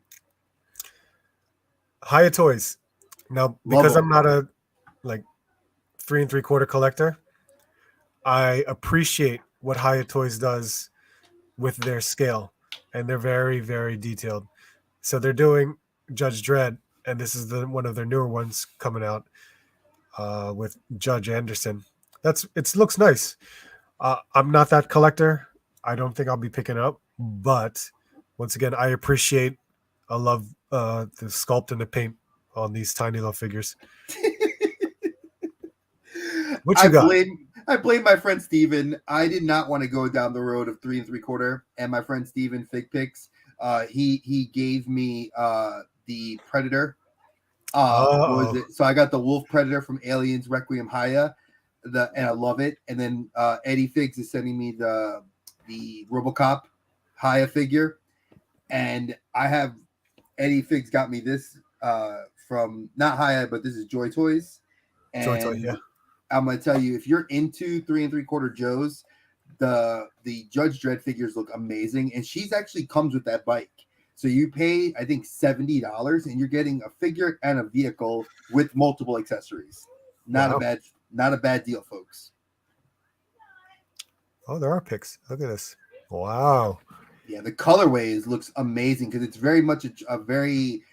Hiya Toys. Now, Love because I'm them. not a like 3 3/4 collector, I appreciate what Hiya Toys does with their scale, and they're very, very detailed. So they're doing Judge Dredd, and this is the one of their newer ones coming out with Judge Anderson. That's it. Looks nice. I'm not that collector. I don't think I'll be picking up, but once again, I appreciate. I love the sculpt and the paint on these tiny little figures. What I you got? blame I blame my friend Steven. I did not want to go down the road of 3 3/4, and my friend Steven Fig Picks. He gave me the Predator. What was Oh, it? So I got the Wolf Predator from Aliens Requiem Haya, and I love it. And then Eddie Figs is sending me the RoboCop Haya figure, and I have Eddie Figs got me this from not Haya, but this is Joy Toys, Joy Toy, and yeah. I'm gonna tell you if you're into 3 3/4 Joes, the Judge Dredd figures look amazing, and she's actually comes with that bike. So you pay, I think, $70, and you're getting a figure and a vehicle with multiple accessories. Wow. Not a bad deal, folks. Oh, there are pics. Look at this. Wow. Yeah, the colorways looks amazing because it's very much a very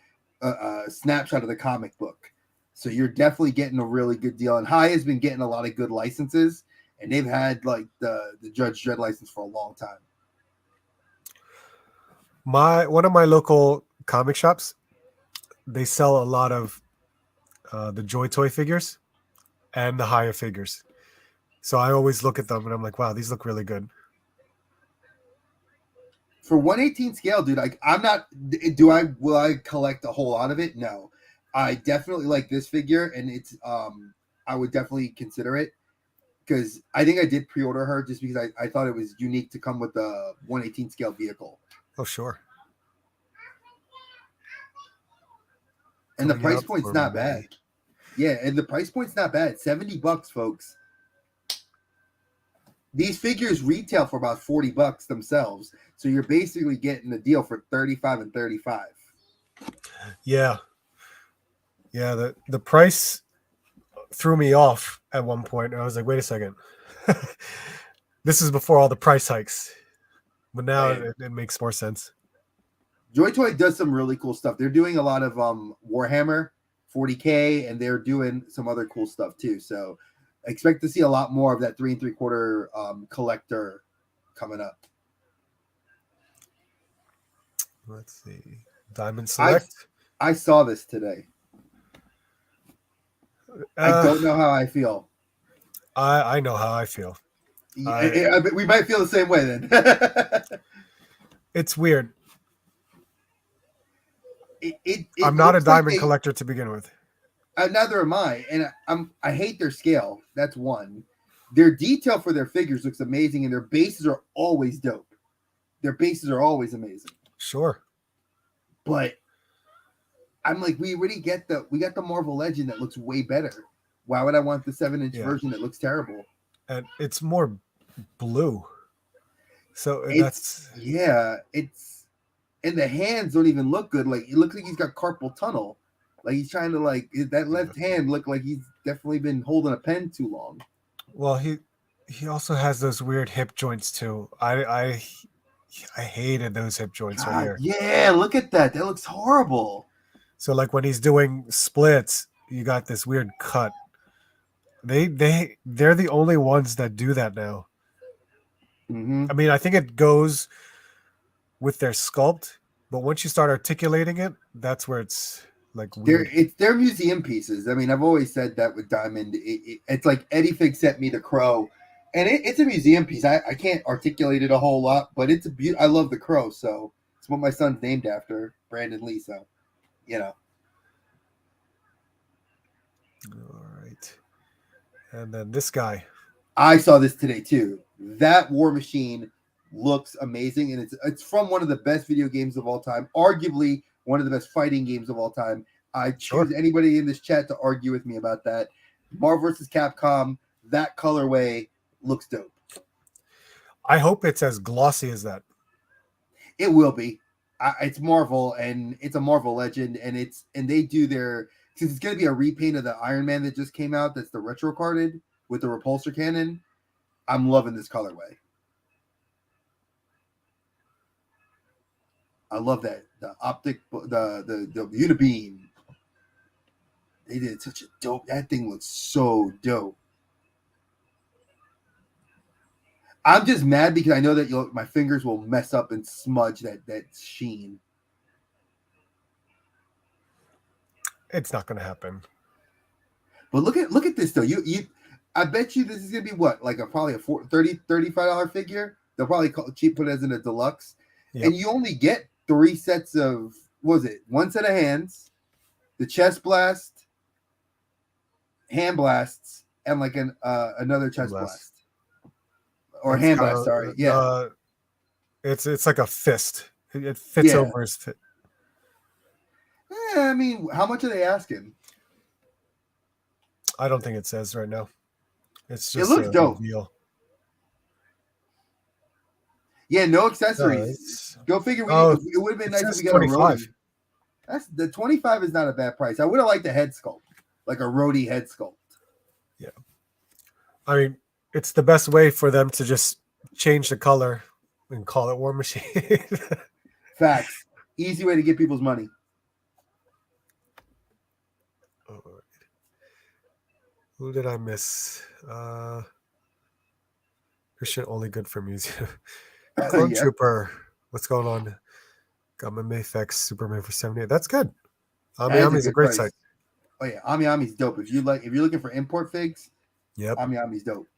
snapshot of the comic book. So you're definitely getting a really good deal. And High has been getting a lot of good licenses, and they've had like the Judge Dredd license for a long time. My one of my local comic shops, they sell a lot of the Joy Toy figures and the Haya figures. So I always look at them and I'm like, wow, these look really good. For 118 scale, dude, I'm not. Do I will I collect a whole lot of it? No, I definitely like this figure, and it's I would definitely consider it because I think I did pre-order her just because I thought it was unique to come with the 118 scale vehicle, Oh, sure. and the Coming price out point's for not bad. May. Yeah, and the price point's not bad. $70, folks. These figures retail for about $40 themselves, so you're basically getting a deal for 35 and 35. Yeah. Yeah. The price threw me off at one point. I was like, wait a second. This is before all the price hikes. But now And it makes more sense. Joy Toy does some really cool stuff. They're doing a lot of Warhammer 40K, and they're doing some other cool stuff too. So expect to see a lot more of that 3 3/4 collector coming up. Let's see. Diamond I Select. I saw this today. I Uh, don't know how I feel. I know how I feel. I We might feel the same way then. It's weird. It I'm not a looks like diamond they collector to begin with. neither am I, and I hate their scale. That's one. Their detail for their figures looks amazing, and their bases are always dope. Their bases are always amazing. Sure. But I'm like, we got the Marvel Legend that looks way better. Why would I want the 7 inch Yeah. version that looks terrible? And it's more blue. So It's that's yeah, it's and the hands don't even look good. Like it looks like he's got carpal tunnel. Like he's trying to like that left hand look like he's definitely been holding a pen too long. well, he also has those weird hip joints too. I hated those hip joints right God, here. yeah, look at that. That looks horrible. So like when he's doing splits, you got this weird cut. They're the only ones that do that now. Mm-hmm. I mean, I think it goes with their sculpt, but once you start articulating it, that's where it's like weird. They're museum pieces. I mean, I've always said that with Diamond. It's like Eddie Fig sent me the Crow, and it's a museum piece. I can't articulate it a whole lot, but it's I love the Crow, so it's what my son's named after, Brandon Lee. So, you know, All right. And then this guy. I saw this today too. That War Machine looks amazing, and it's from one of the best video games of all time, arguably one of the best fighting games of all time. I Sure. choose anybody in this chat to argue with me about that. Marvel vs. Capcom, that colorway looks dope. I hope it's as glossy as that. It will be. It's Marvel, and it's a Marvel legend, and they do their, since it's going to be a repaint of the Iron Man that just came out. That's the retro carded with the repulsor cannon. I'm loving this colorway. I love that the optic, the unibeam. They did such a dope. That thing looks so dope. I'm just mad because I know that my fingers will mess up and smudge that sheen. It's not going to happen. But look at this though. You I bet you this is gonna be what, like probably a $35 figure. They'll probably cheap put it as in a deluxe, and you only get 3 sets of, what was it? 1 set of hands, the chest blast, hand blasts, and like another chest blast or hand blast. Sorry, yeah. It's like a fist. It fits over his fit. Yeah, I mean, how much are they asking? I don't think it says right now. It's just it looks dope. Reveal. Yeah, no accessories. Go figure. It would have been nice if we got 25. A roadie. That's the 25 is not a bad price. I would have liked a head sculpt, like a roadie head sculpt. Yeah, I mean, it's the best way for them to just change the color and call it War Machine. Facts. Easy way to get people's money. Who did I miss? Christian only good for music. Clone Trooper. What's going on? Got my Mayfex Superman for 78. That's good. Ami-Ami's a great price. site. Oh yeah, Ami-Ami's dope. If you're looking for import figs, yep. Ami-Ami's dope.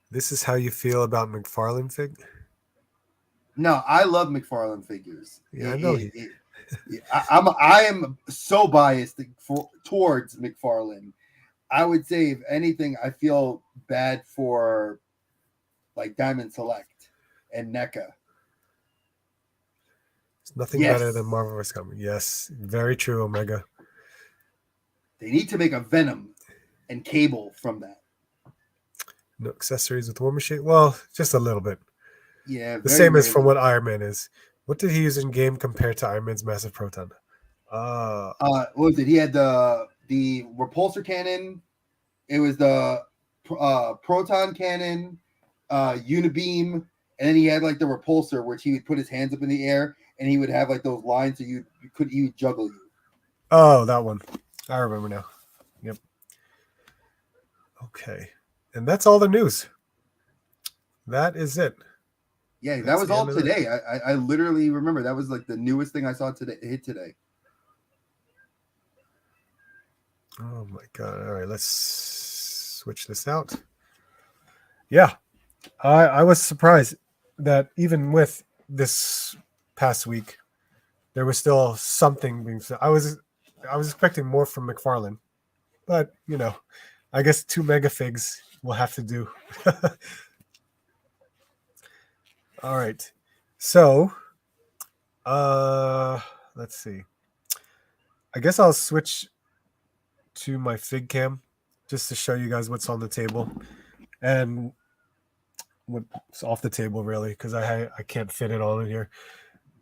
This is how you feel about McFarlane fig? No, I love McFarlane figures. Yeah, I know. I am so biased towards McFarlane. I would say, if anything, I feel bad for like Diamond Select and NECA. There's nothing better than Marvel vs. Capcom. Yes, very true, Omega. They need to make a Venom and Cable from that. No accessories with War Machine? Well, just a little bit. Yeah. The same as from what Iron Man is. What did he use in game compared to Iron Man's massive proton? What was it? He had the repulsor cannon. It was the proton cannon, unibeam, and then he had like the repulsor, which he would put his hands up in the air and he would have like those lines so he would juggle you. Oh, that one. I remember now. Yep. Okay. And that's all the news. That is it. Yeah, that was all today. I literally remember that was like the newest thing I saw today. Oh my god. All right, let's switch this out. Yeah. I was surprised that even with this past week, there was still something being said. I was expecting more from McFarlane, but I guess 2 mega figs will have to do. All right. So, let's see. I guess I'll switch to my fig cam just to show you guys what's on the table and what's off the table, really, because I can't fit it all in here.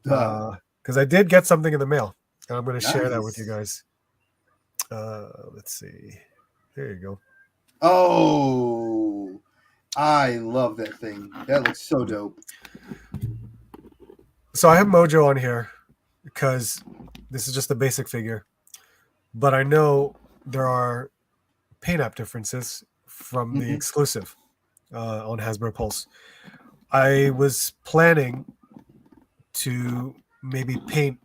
Because I did get something in the mail, and I'm going to share that with you guys. Let's see. There you go. Oh, I love that thing. That looks so dope. So I have Mojo on here because this is just a basic figure, but I know there are paint app differences from the exclusive on Hasbro Pulse. I was planning to maybe paint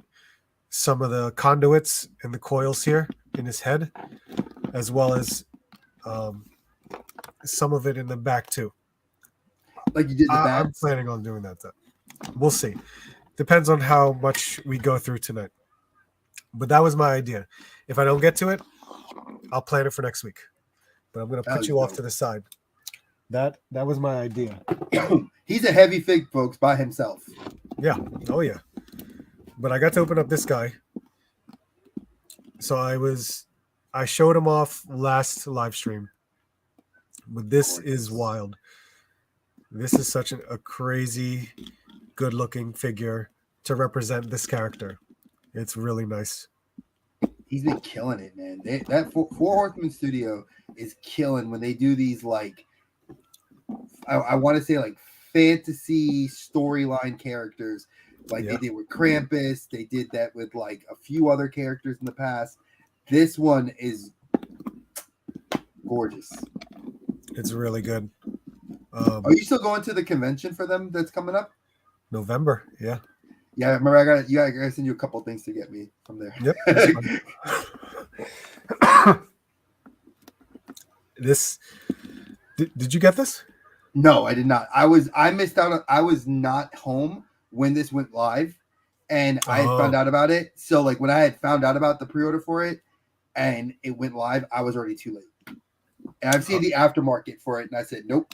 some of the conduits and the coils here in his head, as well as some of it in the back too. Like you did the back? I'm planning on doing that. We'll see. Depends on how much we go through tonight. But that was my idea. If I don't get to it, I'll plan it for next week. but I'm going to That put was you off dope. to the side. That was my idea. He's a heavy fig, folks, by himself. Yeah. Oh yeah. But I got to open up this guy. So I showed him off last live stream. But this is Gorgeous. wild. This is such a crazy, good looking figure to represent this character. It's really nice. He's been killing it, man. That Four Horsemen studio is killing when they do these like I want to say like fantasy storyline characters, like they Yeah. did with Krampus. They did that with like a few other characters in the past. This one is gorgeous. It's really good. Are you still going to the convention for them that's coming up? November. Yeah. Yeah, I remember I gotta send you a couple things to get me from there. Yep. That's fine. This did you get this? No, I did not. I missed out. I was not home when this went live, and I had found Oh. out about it. So like when I had found out about the pre-order for it, and it went live, I was already too late. And I've seen the aftermarket for it, and I said nope.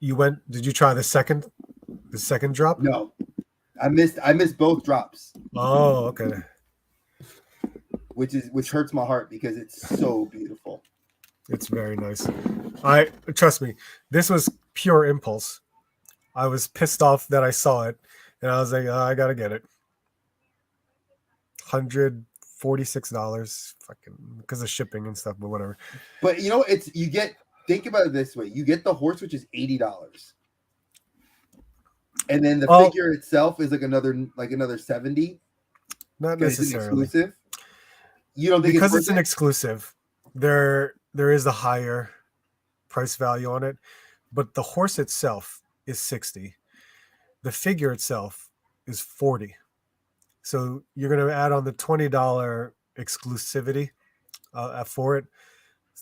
You went. Did you try the second drop? No, I missed both drops, Oh, okay. which hurts my heart because it's so beautiful. It's very nice. Trust me, this was pure impulse. I was pissed off that I saw it, and I was like, oh, I gotta get it. $146, fucking because of shipping and stuff, but whatever. But you know, think about it this way: you get the horse, which is $80, and then the figure itself is like another 70. Not It's an necessarily. exclusive. You don't think Because it's an exclusive. There is a higher price value on it, but the horse itself is 60. The figure itself is 40. So you're going to add on the $20 exclusivity for it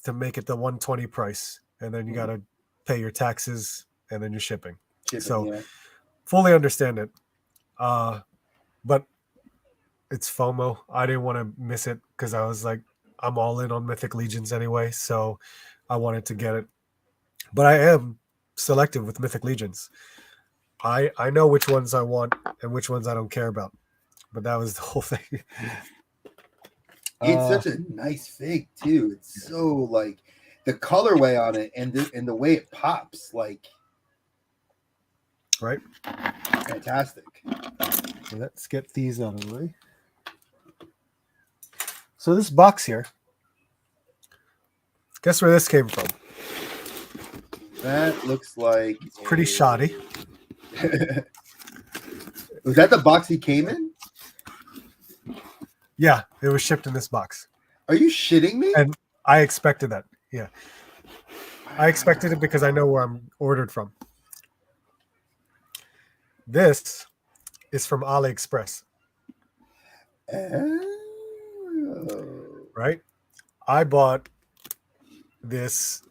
to make it the 120 price, and then you got to pay your taxes and then your shipping. So fully understand it, but it's FOMO. I didn't want to miss it because I was like, I'm all in on Mythic Legions anyway, so I wanted to get it. But I am selective with Mythic Legions. I know which ones I want and which ones I don't care about. But that was the whole thing. It's such a nice fig too. It's so like the colorway on it and the way it pops, like right, fantastic. Let's get these out of the way. So this box here, guess where this came from? That looks like it's pretty shoddy. Was that the box he came in? Yeah, it was shipped in this box. Are you shitting me? And I expected that. Yeah. I expected it because I know where I'm ordered from. This is from AliExpress. Oh. Right? I bought this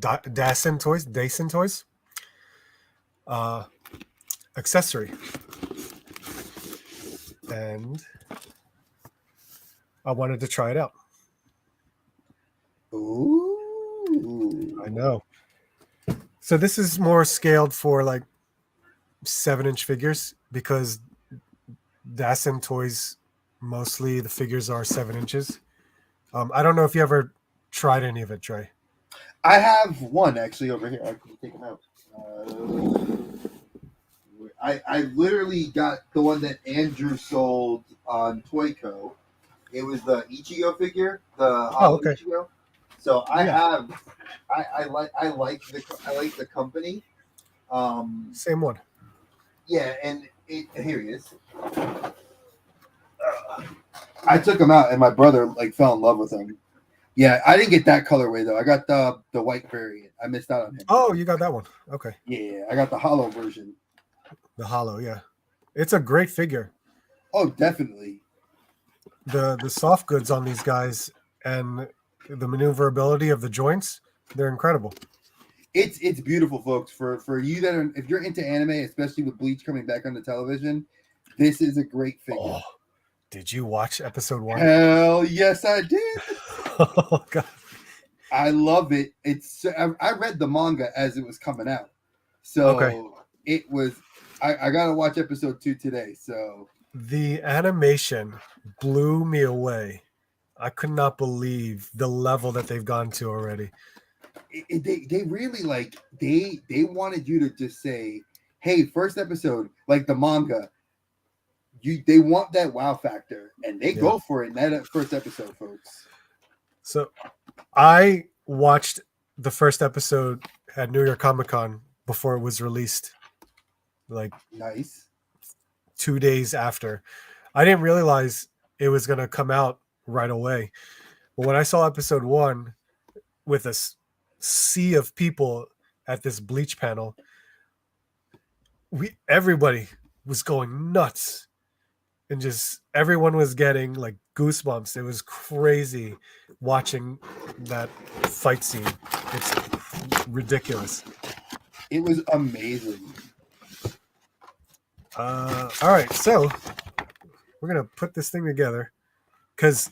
Dason Toys accessory. And I wanted to try it out. Ooh. I know. So this is more scaled for like 7-inch figures because Dason Toys, mostly the figures are 7 inches. I don't know if you ever tried any of it, Trey. I have one actually over here. I can take them out. I literally got the one that Andrew sold on Toyco. It was the Ichigo figure, the Hollow Ichigo. So I like the company. Same one. Yeah, and here he is. I took him out, and my brother like fell in love with him. Yeah, I didn't get that colorway though. I got the white variant. I missed out on him. Oh, you got that one. Okay. Yeah, I got the hollow version. The hollow, yeah. It's a great figure. Oh, definitely. The soft goods on these guys and the maneuverability of the joints, they're incredible. It's beautiful, folks. For you that are, if you're into anime, especially with Bleach coming back on the television, this is a great figure. Oh, Did you watch episode 1? Hell yes, I did. Oh God. I love it. I read the manga as it was coming out, Okay. so it was. I gotta watch episode 2 today. So The animation blew me away. I could not believe the level that they've gone to already. they really like they wanted you to just say, "Hey, first episode, like the manga." They want that wow factor, and they go for it in that first episode, folks. So I watched the first episode at New York Comic Con before it was released, like Nice. 2 days after. I didn't realize it was going to come out right away. But when I saw episode 1 with a sea of people at this bleach panel, everybody was going nuts. And just everyone was getting like goosebumps. It was crazy watching that fight scene. It's ridiculous. It was amazing. All right, so we're gonna put this thing together because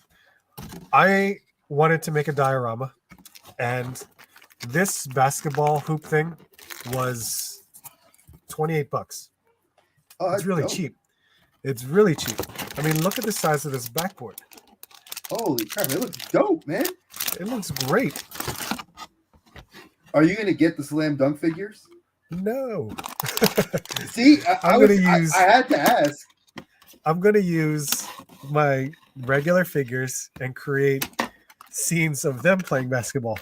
I wanted to make a diorama, and this basketball hoop thing was $28. Oh, It's really dope. cheap. It's really cheap. I mean, look at the size of this backboard. Holy crap! It looks dope, man. It looks great. Are you gonna get the slam dunk figures? No. See, I'm gonna use. I had to ask. I'm gonna use my regular figures and create scenes of them playing basketball.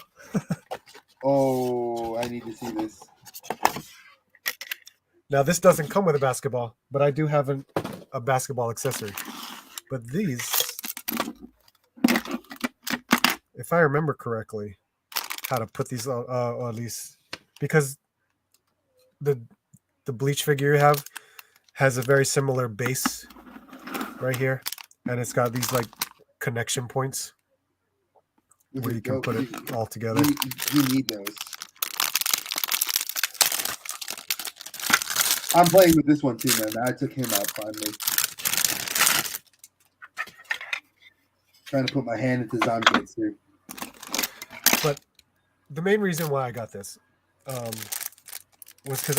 Oh, I need to see this. Now, this doesn't come with a basketball, but I do have a basketball accessory. But these, if I remember correctly, how to put these on these, because the bleach figure you have has a very similar base right here, and it's got these like connection points where you can put it all together. You need those. I'm playing with this one too, man. I took him out finally. Trying to put my hand into Zangetsu too. But the main reason why I got this was because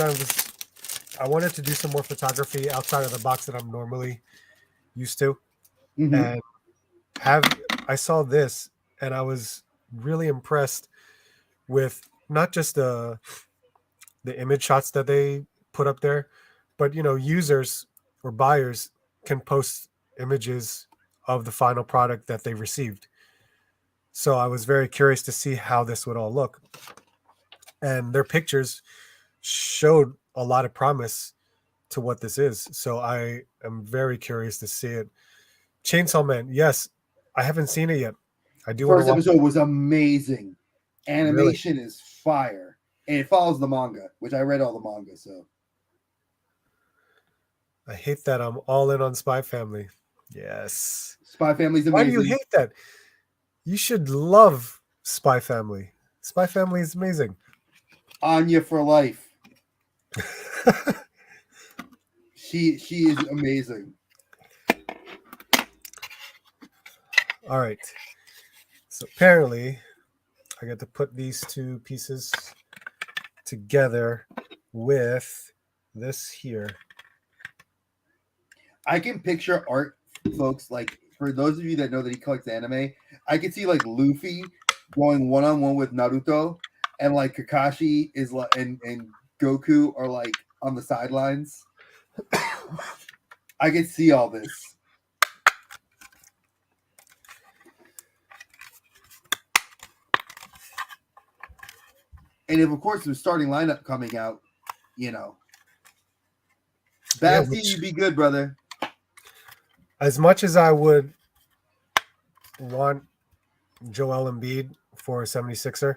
I wanted to do some more photography outside of the box that I'm normally used to, and I saw this and I was really impressed with not just the image shots that they put up there, but users or buyers can post images of the final product that they received. So I was very curious to see how this would all look, and their pictures showed a lot of promise to what this is. So I am very curious to see it. Chainsaw Man, yes, I haven't seen it yet. I do. First episode was amazing. Animation is fire, and it follows the manga, which I read all the manga. So I hate that I'm all in on Spy Family. Yes, Spy Family's amazing. Why do you hate that? You should love Spy Family. Spy Family is amazing. Anya for life. She is amazing. All right. So apparently, I got to put these two pieces together with this here. I can picture art, folks. Like, for those of you that know that he collects anime, I can see like Luffy going one-on-one with Naruto, and like Kakashi is like, and Goku are like on the sidelines. I can see all this. And if, of course, the starting lineup coming out, Basti, you be good, brother. As much as I would want Joel Embiid for a 76er,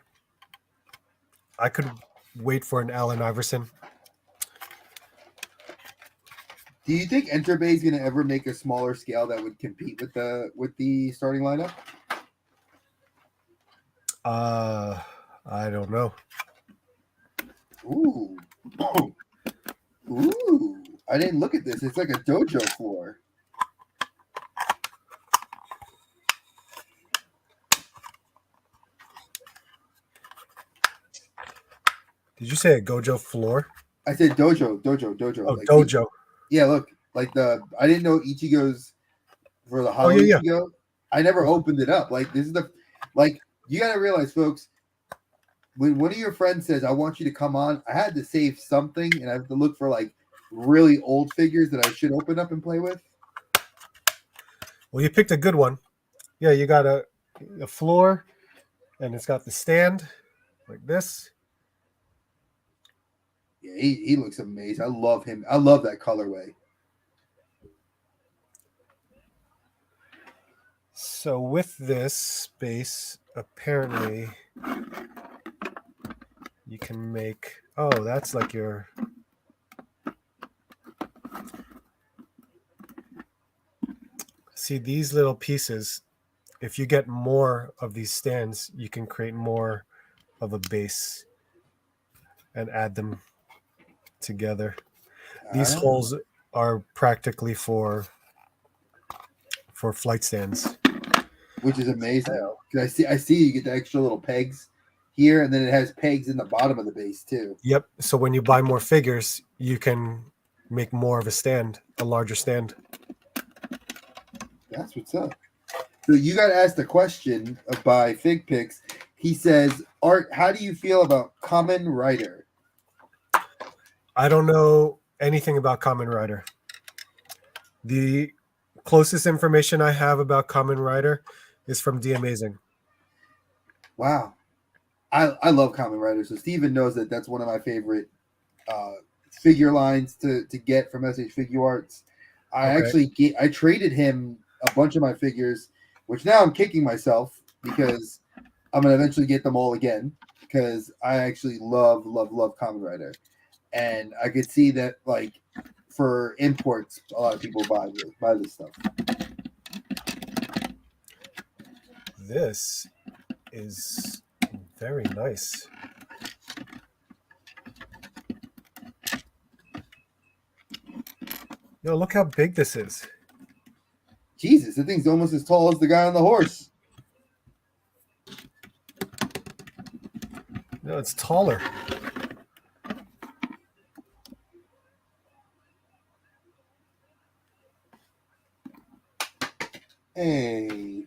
I could wait for an Allen Iverson. Do you think Enter Bay is going to ever make a smaller scale that would compete with the starting lineup? I don't know. Ooh. Ooh. I didn't look at this. It's like a dojo floor. Did you say a Gojo floor? I said dojo. Oh, Like dojo. yeah, look, like I didn't know Ichigo's for the Oh Hollow yeah, Ichigo. I never opened it up. Like this is you got to realize, folks. When one of your friends says, "I want you to come on," I had to save something, and I have to look for like really old figures that I should open up and play with. Well, you picked a good one. Yeah, you got a floor, and it's got the stand like this. Yeah, he looks amazing. I love him. I love that colorway. So with this space, apparently you can make. Oh, that's like your. See these little pieces. If you get more of these stands, you can create more of a base and add them together. These holes are practically for flight stands, which is amazing. Because I see you get the extra little pegs here, and then it has pegs in the bottom of the base too. Yep. So when you buy more figures, you can make more of a stand, a larger stand. That's what's up. So you got asked a question by Fig Picks. He says, "Art, how do you feel about Kamen Rider?" I don't know anything about Kamen Rider. The closest information I have about Kamen Rider is from D Amazing. Wow, I love Kamen Rider. So Steven knows that that's one of my favorite figure lines to get from SH Figure Arts. I traded him a bunch of my figures, which now I'm kicking myself because I'm gonna eventually get them all again because I actually love Kamen Rider, and I could see that like for imports, a lot of people buy this stuff. This is very nice. Yo, look how big this is. Jesus, the thing's almost as tall as the guy on the horse. No, it's taller. Hey.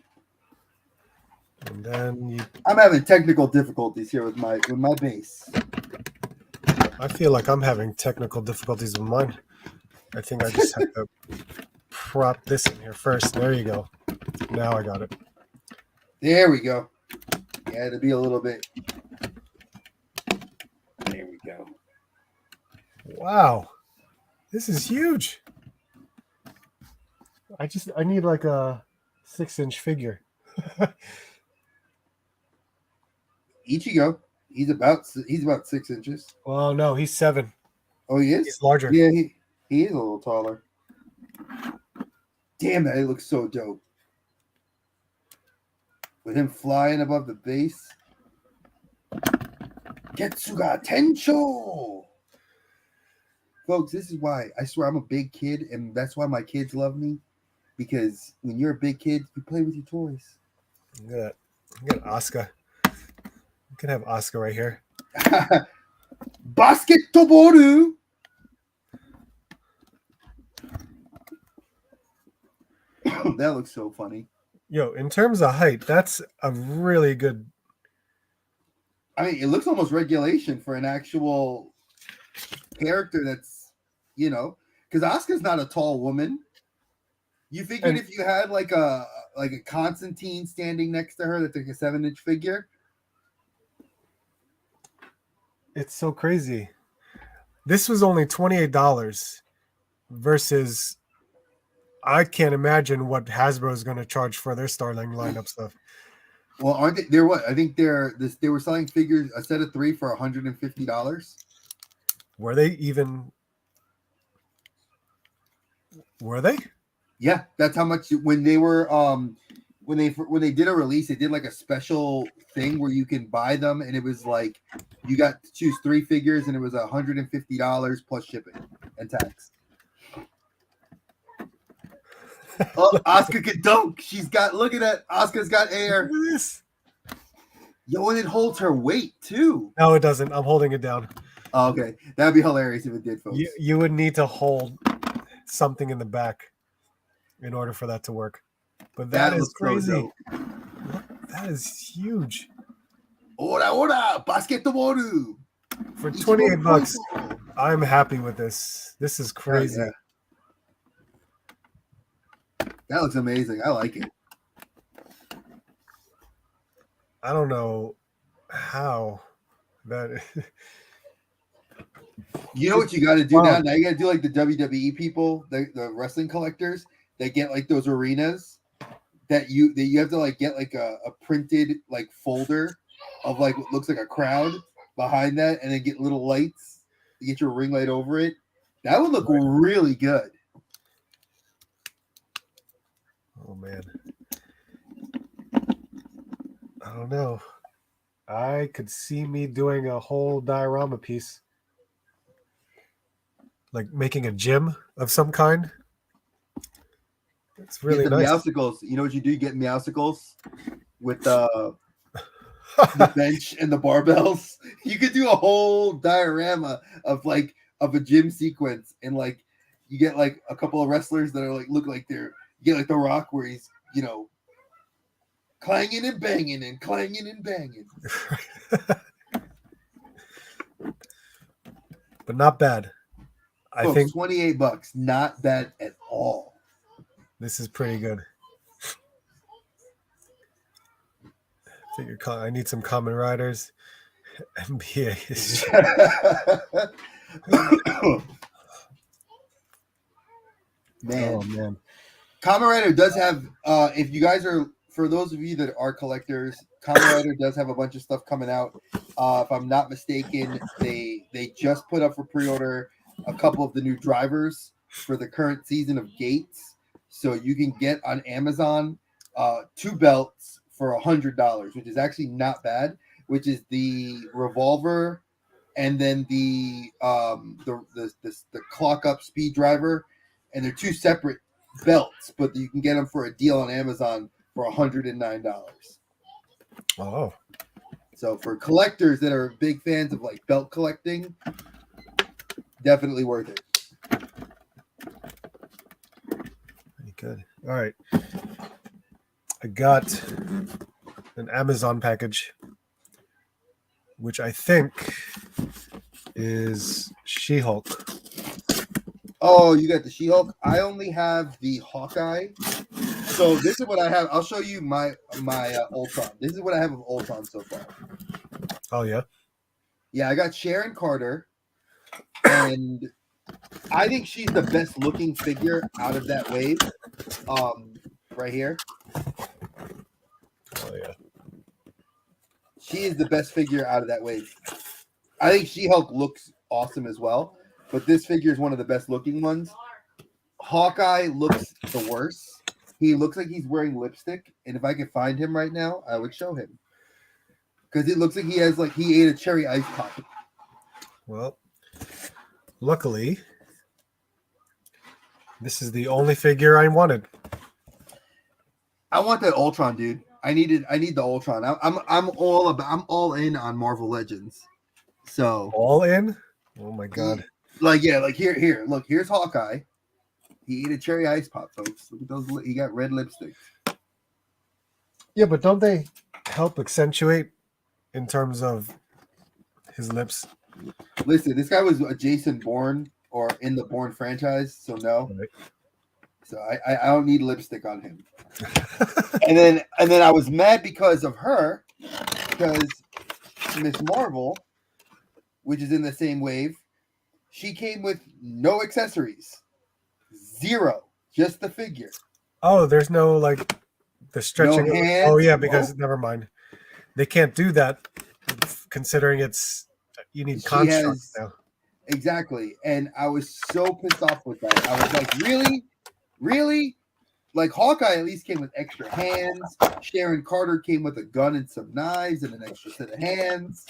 And then I'm having technical difficulties here with my base. I feel like I'm having technical difficulties with mine. I think I just have to prop this in here first. There you go. Now I got it. There we go. Yeah, to be a little bit. There we go. Wow. This is huge. I need like a 6-inch figure. Ichigo, he's about 6 inches. Well, no, he's 7. Oh, he is? He's larger. Yeah, he is a little taller. Damn, that looks so dope. With him flying above the base. Getsuga Tencho! Folks, this is why I swear I'm a big kid, and that's why my kids love me. Because when you're a big kid, you play with your toys. Look at Asuka. You can have Asuka right here. Basketball! That looks so funny. Yo, in terms of height, that's a really good. I mean, it looks almost regulation for an actual character that's, because Asuka's not a tall woman. You figured if you had like a Constantine standing next to her that's like a 7-inch figure. It's so crazy. This was only $28 versus I can't imagine what Hasbro is going to charge for their Starling lineup stuff. Well, aren't they? They're what? I think they were selling figures, a set of 3 for $150. Were they even? Were they? Yeah, that's how much when they were when they did a release, they did like a special thing where you can buy them, and it was like you got to choose 3 figures, and it was $150 plus shipping and tax. Oh, Asuka can dunk. Look at that. Asuka's got air. Look at this. Yo, and it holds her weight too. No, it doesn't. I'm holding it down. Oh, okay, that'd be hilarious if it did, folks. You would need to hold something in the back in order for that to work. But that is looks crazy. So Look, that is huge. Ora, basketball. For 28 bucks, I'm happy with this. This is crazy. Yeah. That looks amazing. I like it. I don't know how that. You know what you got to do Wow. now? Now you got to do like the WWE people, the wrestling collectors. They get like those arenas that you have to like get like a printed like folder of like what looks like a crowd behind that, and then get little lights. You get your ring light over it. That would look really good. Oh man, I don't know. I could see me doing a whole diorama piece, like making a gym of some kind. It's really Get the nice. Meowsicles. You know what you do? You get Meowsicles with the bench and the barbells. You could do a whole diorama of a gym sequence, and like you get like a couple of wrestlers that are like look like they're you get like The Rock where he's clanging and banging and clanging and banging. But not bad. I think $28, not bad at all. This is pretty good. I need some Kamen Riders. NBA is man. Oh man. Kamen Rider does have if you guys are, for those of you that are collectors, Kamen Rider does have a bunch of stuff coming out. If I'm not mistaken, they just put up for pre-order a couple of the new drivers for the current season of Gates. So you can get on Amazon 2 belts for $100, which is actually not bad, which is the revolver and then the clock up speed driver, and they're 2 separate belts, but you can get them for a deal on Amazon for $109. Oh. So for collectors that are big fans of like belt collecting, definitely worth it. Pretty good. All right. I got an Amazon package, which I think is She-Hulk. Oh, you got the She-Hulk? I only have the Hawkeye. So this is what I have. I'll show you my Ultron. This is what I have of Ultron so far. Oh yeah? Yeah, I got Sharon Carter, and I think she's the best looking figure out of that wave. Right here. Oh yeah. She is the best figure out of that wave. I think She-Hulk looks awesome as well, but this figure is one of the best looking ones. Hawkeye looks the worst. He looks like he's wearing lipstick, and if I could find him right now, I would show him. Because it looks like he ate a cherry ice pop. Well, luckily, this is the only figure I wanted. I want that Ultron, dude. I need the Ultron. I'm all in on Marvel Legends. So all in? Oh my god. Here. Look, here's Hawkeye. He ate a cherry ice pop, folks. Look at those. He got red lipstick. Yeah, but don't they help accentuate in terms of his lips? Listen, this guy was a Jason Bourne or in the Bourne franchise, so no. Right. So I don't need lipstick on him. and then I was mad because of her, because Miss Marvel, which is in the same wave, she came with no accessories. 0. Just the figure. Oh, there's no like the stretching. No hands, oh yeah, because never mind. They can't do that considering you need construct now. Exactly. And I was so pissed off with that. I was like, really? Really? Like Hawkeye at least came with extra hands. Sharon Carter came with a gun and some knives and an extra set of hands.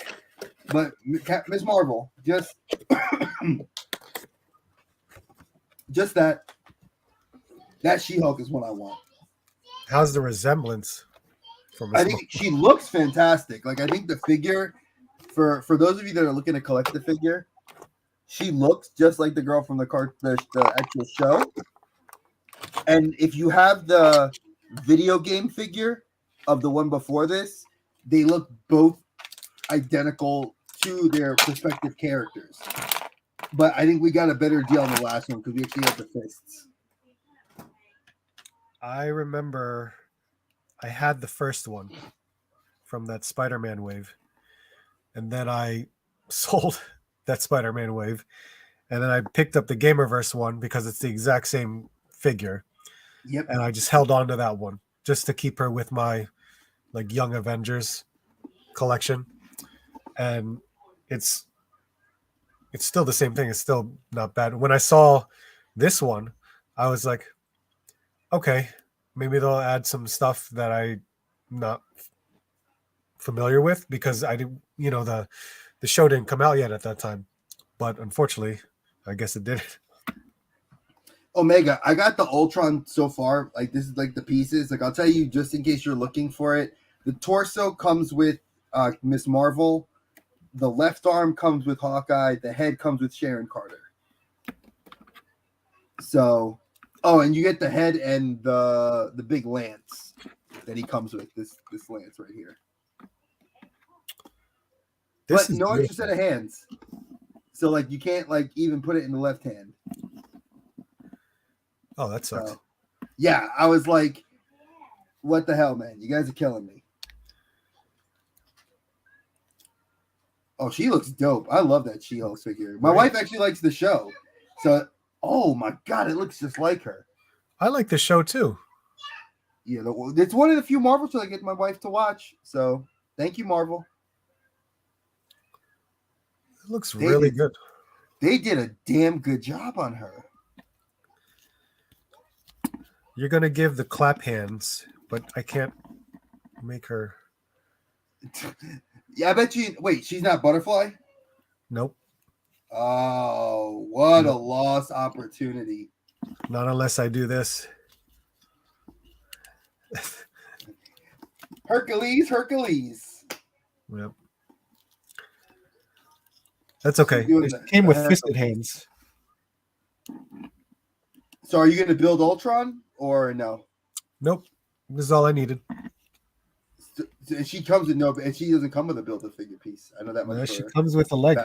But Miss Marvel, just that She-Hulk is what I want. How's the resemblance from I think she looks fantastic. Like I think the figure, for those of you that are looking to collect the figure, she looks just like the girl from the actual show. And if you have the video game figure of the one before this, they look both identical to their respective characters. But I think we got a better deal on the last one because we actually had the fists. I remember I had the first one from that Spider-Man wave, and then I sold that Spider-Man wave, and then I picked up the Gamerverse one because it's the exact same figure. Yep. And I just held on to that one just to keep her with my like Young Avengers collection. And it's still the same thing. It's still not bad. When I saw this one, I was like, okay, maybe they'll add some stuff that I'm not familiar with because I didn't, the show didn't come out yet at that time. But unfortunately, I guess it did. Omega, I got the Ultron so far. Like, this is like the pieces. Like, I'll tell you just in case you're looking for it. The torso comes with Miss Marvel. The left arm comes with Hawkeye. The head comes with Sharon Carter. So, and you get the head and the big lance that he comes with. This lance right here. But no extra set of hands. So like you can't like even put it in the left hand. Oh, that sucks. So, yeah, I was like, what the hell, man? You guys are killing me. Oh, she looks dope. I love that She-Hulk figure. My wife actually likes the show. So, oh my God, it looks just like her. I like the show too. Yeah, it's one of the few Marvel shows I get my wife to watch. So, thank you, Marvel. It looks really good. They did a damn good job on her. You're going to give the clap hands, but I can't make her. Yeah, I bet you. Wait, she's not Butterfly? Nope. Oh, what a lost opportunity. Not unless I do this. Hercules. Yep. That's okay. It came with fisted hands. So are you going to build Ultron or no? Nope. This is all I needed. And she comes with and she doesn't come with a build-a-figure piece. I know that much. No, she comes with a leg.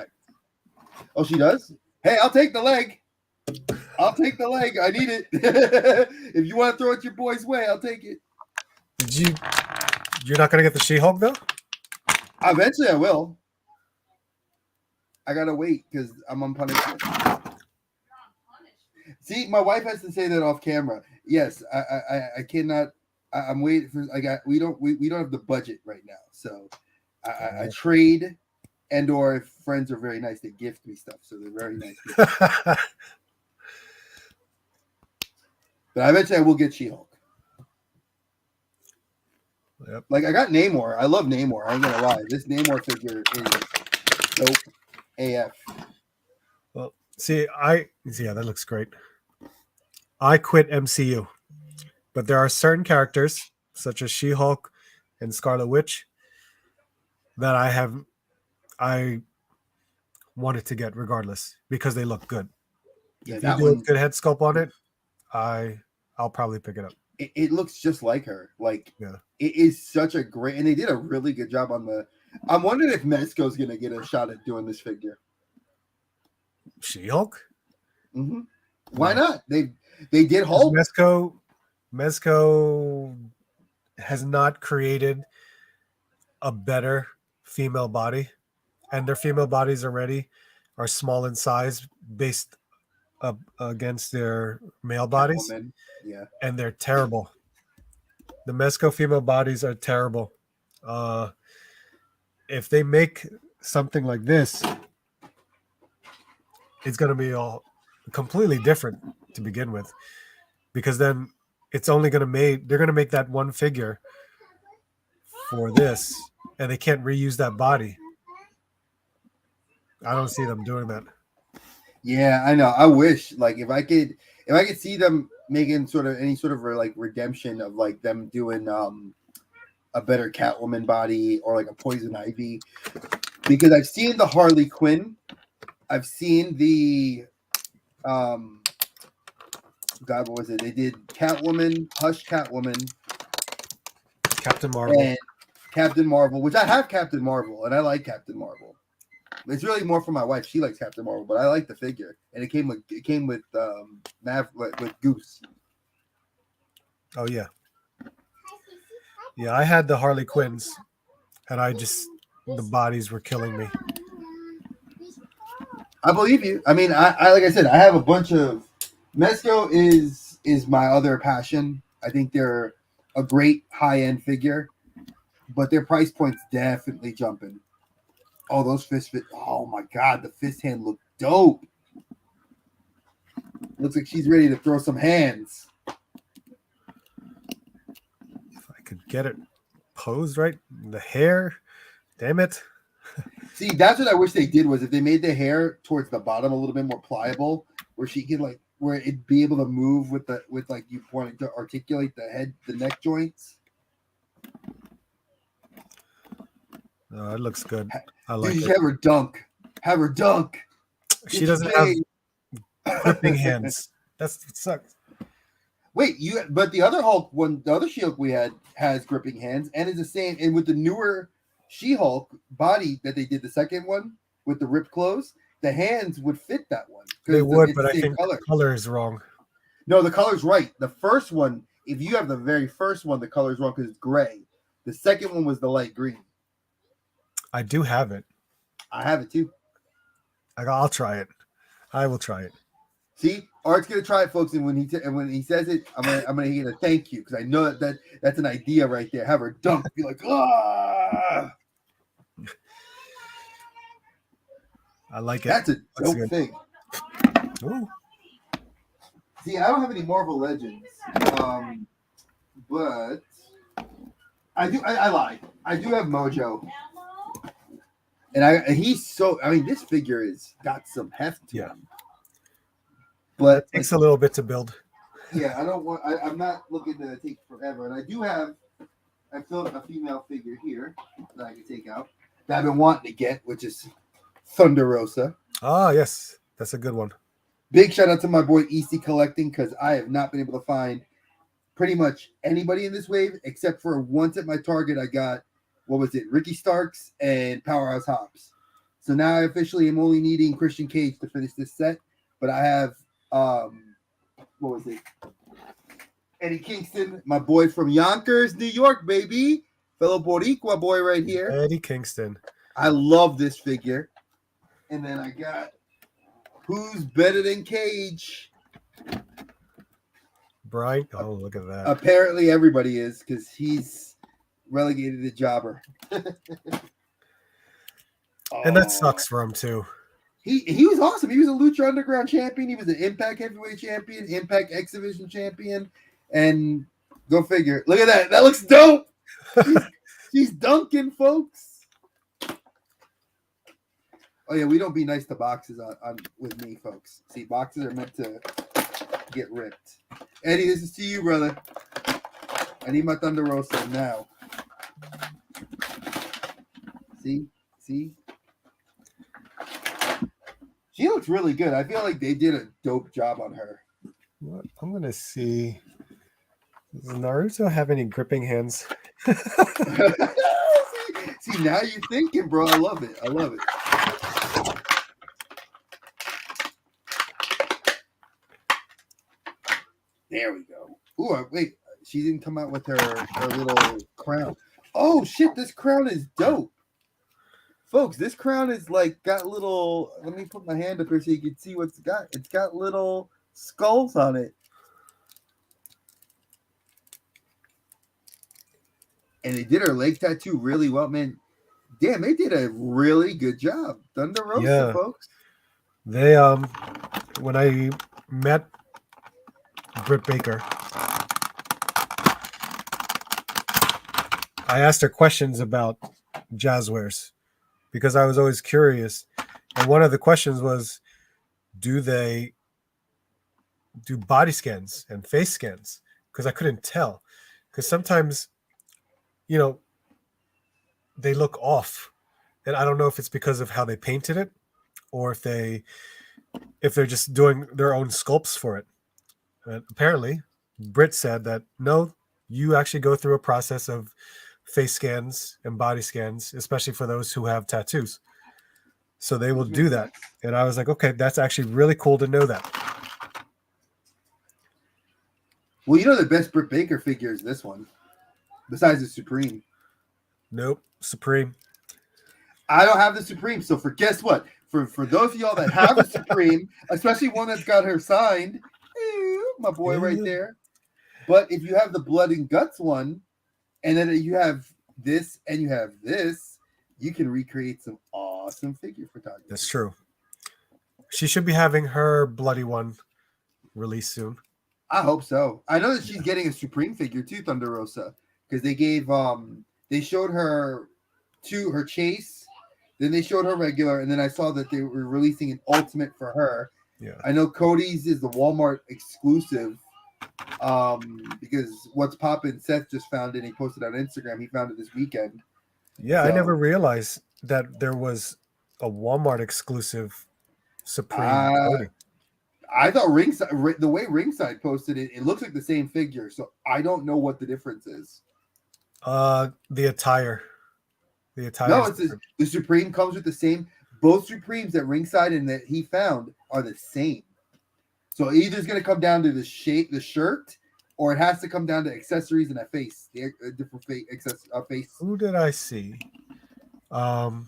Oh, she does? Hey, I'll take the leg. I need it. If you want to throw it your boy's way, I'll take it. You're not going to get the She-Hulk though? Eventually I will. I got to wait because I'm on punishment. See, my wife has to say that off camera. Yes, I cannot. I'm waiting for. We don't have the budget right now, so I trade, or if friends are very nice, they gift me stuff. So they're very nice. But eventually, I will get She-Hulk. Yep. Like I got Namor. I love Namor. I ain't gonna lie. This Namor figure is dope AF. Well, yeah, that looks great. I quit MCU, but there are certain characters such as She-Hulk and Scarlet Witch that I wanted to get regardless because they look good. Yeah, if you do a good head sculpt on it, I'll probably pick it up. It looks just like her. Like, yeah, it is such a great, and they did a really good job on the. I'm wondering if Mezco's gonna get a shot at doing this figure. She-Hulk? Mm-hmm. Why not? They did Hulk. Mezco has not created a better female body, and their female bodies already are small in size based up against their male bodies. Yeah, and they're terrible. The Mezco female bodies are terrible. If they make something like this, it's going to be all completely different to begin with, because then it's only going to they're going to make that one figure for this, and they can't reuse that body. I don't see them doing that. Yeah, I know. I wish, like, if I could see them making any sort of like redemption of like them doing a better Catwoman body or like a Poison Ivy, because I've seen the Harley Quinn. I've seen the God, what was it? They did Catwoman, Hush Catwoman, Captain Marvel. and Captain Marvel, which I have Captain Marvel, and I like Captain Marvel. It's really more for my wife. She likes Captain Marvel, but I like the figure, and it came with with Goose. Oh yeah, yeah. I had the Harley Quinns, and the bodies were killing me. I believe you. I mean, I like I said, I have a bunch of Mezco is my other passion. I think they're a great high end figure, but their price point's definitely jumping. Oh, those fist fit. Oh my god, the fist hand look dope. Looks like she's ready to throw some hands. If I could get it posed right, the hair, damn it. See, that's what I wish they did was if they made the hair towards the bottom a little bit more pliable, where she could where it'd be able to move with like you wanting to articulate the neck joints. It looks good. I Dude, like you it. have her dunk. Have her dunk. She doesn't have gripping hands. That's what sucks. Wait, but the other Hulk one, the other She-Hulk we had has gripping hands and is the same. And with the newer She-Hulk body that they did the second one with the ripped clothes, the hands would fit that one. They would, but I think the color is wrong. No, the color's right. The first one, if you have the very first one, the color's wrong because it's gray. The second one was the light green. I do have it. I have it too. I'll try it. I will try it. See, Art's gonna try it, folks, and when he says it, I'm gonna get a thank you because I know that's an idea right there. Have her dunk, be like, ah. I like it. That's a dope thing. Ooh. See, I don't have any Marvel Legends, but I do. I lied. I do have Mojo, and he's so. I mean, this figure is got some heft to him. But it takes a little bit to build. Yeah, I don't want. I'm not looking to take forever, and I do have. I filled a female figure here that I can take out that I've been wanting to get, which is Thunder Rosa. Ah, yes, that's a good one. Big shout out to my boy EC Collecting because I have not been able to find pretty much anybody in this wave except for once at my Target I got Ricky Starks and Powerhouse Hobbs. So now I officially am only needing Christian Cage to finish this set, but I have Eddie Kingston, my boy from Yonkers, New York, baby, fellow Boricua boy right here. Eddie Kingston. I love this figure. And then I got Who's Better Than Cage? Brian. Oh, look at that. Apparently everybody is because he's relegated to jobber. And that sucks for him too. He was awesome. He was a Lucha Underground champion. He was an Impact Heavyweight champion, Impact X Division champion, and go figure. Look at that. That looks dope. She's dunking, folks. Oh yeah, we don't be nice to boxes on with me, folks. See, boxes are meant to get ripped. Eddie, this is to you, brother. I need my Thunder Rosa now. See. She looks really good. I feel like they did a dope job on her. I'm going to see. Does Naruto have any gripping hands? See, now you're thinking, bro. I love it. There we go. Ooh, wait. She didn't come out with her little crown. Oh, shit. This crown is dope. Folks, this crown is got little. Let me put my hand up here so you can see what's got. It's got little skulls on it, and they did her leg tattoo really well, man. Damn, they did a really good job. Thunder Rosa, folks. They when I met Britt Baker, I asked her questions about Jazzwares, because I was always curious. And one of the questions was, do they do body scans and face scans? Because I couldn't tell. Because sometimes, they look off. And I don't know if it's because of how they painted it or if they're just doing their own sculpts for it. And apparently, Britt said that no, you actually go through a process of face scans and body scans, especially for those who have tattoos. So they will Which do makes that. sense. And I was like, okay, that's actually really cool to know that. Well, you know the best Britt Baker figure is this one, besides the Supreme. Nope, Supreme. I don't have the Supreme, so for guess what? For those of y'all that have a Supreme, especially one that's got her signed, my boy right there. But if you have the Blood and Guts one, and then you have this and you have this, you can recreate some awesome figure photography. That's true. She should be having her bloody one released soon. I hope so. I know that she's getting a Supreme figure too, Thunder Rosa, because they showed her her chase, then they showed her regular, and then I saw that they were releasing an ultimate for her. Yeah. I know Cody's is the Walmart exclusive. Because what's poppin', Seth just found it and he posted on Instagram. He found it this weekend. Yeah, So- I never realized that there was a Walmart exclusive Supreme Cody. I thought Ringside, the way Ringside posted it, it looks like the same figure. So I don't know what the difference is. The attire. The attire. No, the Supreme comes with the same. Both Supremes that Ringside and that he found are the same. So either it's going to come down to the shape, the shirt, or it has to come down to accessories and a face, the different face. Who did I see? Do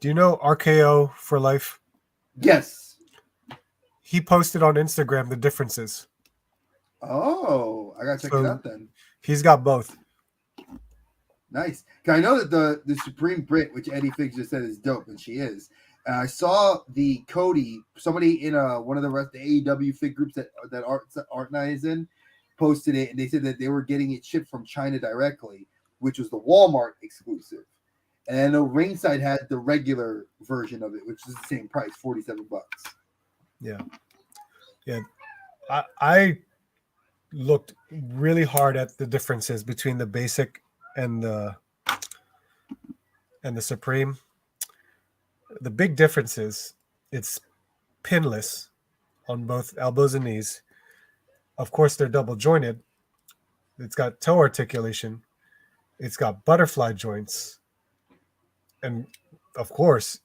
you know RKO for Life? Yes. He posted on Instagram the differences. Oh, I gotta check it out then. He's got both. Nice. I know that the Supreme Brit, which Eddie Figgs just said is dope, and she is. I saw the Cody, somebody in one of the rest of the AEW fig groups that Art and I is in, posted it, and they said that they were getting it shipped from China directly, which was the Walmart exclusive. And I know Ringside had the regular version of it, which is the same price, $47. Yeah. I looked really hard at the differences between the basic and the Supreme. The big difference is it's pinless on both elbows and knees. Of course, they're double jointed. It's got toe articulation. It's got butterfly joints. And of course,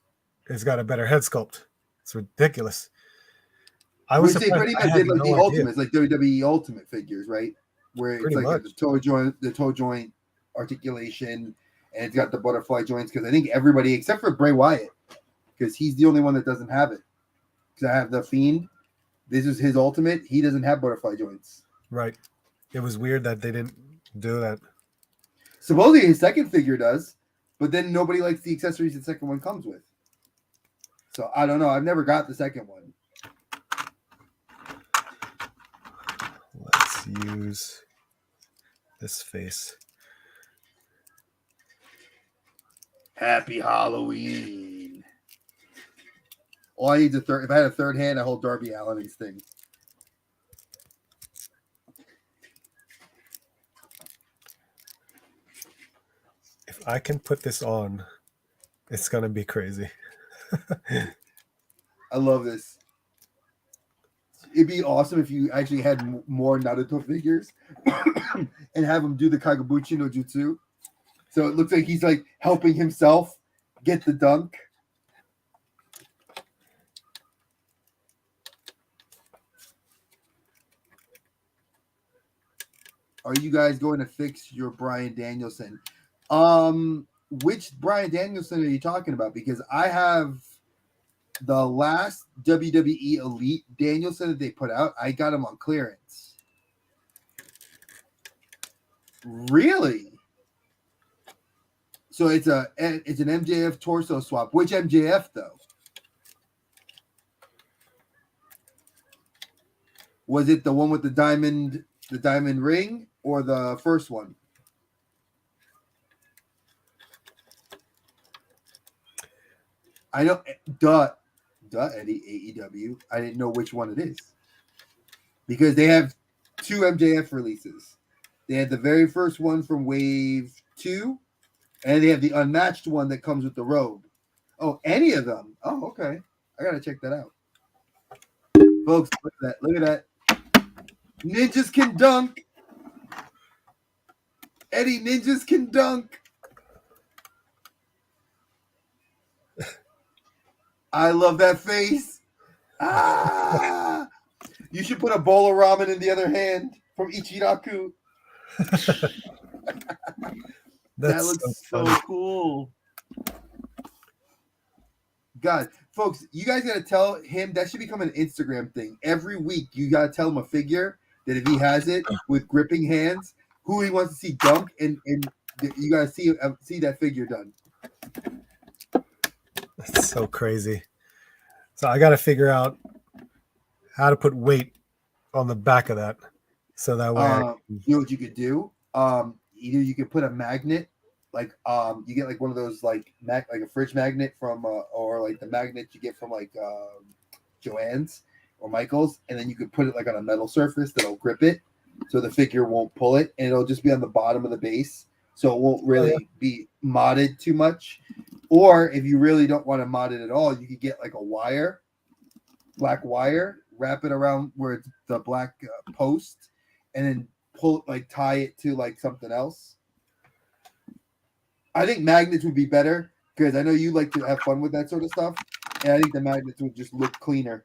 it's got a better head sculpt. It's ridiculous. Which they pretty much did like the Ultimates, like WWE Ultimate figures, right? Where it's like the toe joint articulation, and it's got the butterfly joints. Because I think everybody except for Bray Wyatt, because he's the only one that doesn't have it. Because I have the Fiend. This is his Ultimate. He doesn't have butterfly joints. Right. It was weird that they didn't do that. Supposedly his second figure does, but then nobody likes the accessories the second one comes with. So I don't know. I've never got the second one. Let's use this face. Happy Halloween. All I need is a third. If I had a third hand, I hold Darby Allin's thing. If I can put this on, it's gonna be crazy. I love this. It'd be awesome if you actually had more Naruto figures and have him do the Kagabuchi no Jutsu. So it looks like he's like helping himself get the dunk. Are you guys going to fix your Bryan Danielson? Which Bryan Danielson are you talking about? Because I have the last WWE Elite Danielson that they put out. I got him on clearance. Really? So it's an MJF torso swap. Which MJF though? Was it the one with the diamond ring, or the first one? I know, Eddie, AEW. I didn't know which one it is because they have two MJF releases. They had the very first one from Wave 2, and they have the unmatched one that comes with the robe. Oh, any of them? Oh, okay. I gotta check that out, folks. Look at that! Look at that! Ninjas can dunk. Eddie, ninjas can dunk. I love that face. Ah! You should put a bowl of ramen in the other hand from Ichiraku. That looks so cool. God, folks, you guys gotta tell him that should become an Instagram thing. Every week, you gotta tell him a figure that if he has it with gripping hands, who he wants to see dunk, and you gotta see that figure done. That's so crazy. So I got to figure out how to put weight on the back of that, so that way. You know what you could do? Either you could put a magnet, like you get like one of those like a fridge magnet from, or like the magnet you get from like Joann's or Michael's, and then you could put it like on a metal surface that'll grip it, so the figure won't pull it, and it'll just be on the bottom of the base, so it won't really be modded too much. Or if you really don't want to mod it at all, you could get like a wire, black wire, wrap it around where it's the black post, and then tie it to like something else. I think magnets would be better because I know you like to have fun with that sort of stuff, and I think the magnets would just look cleaner.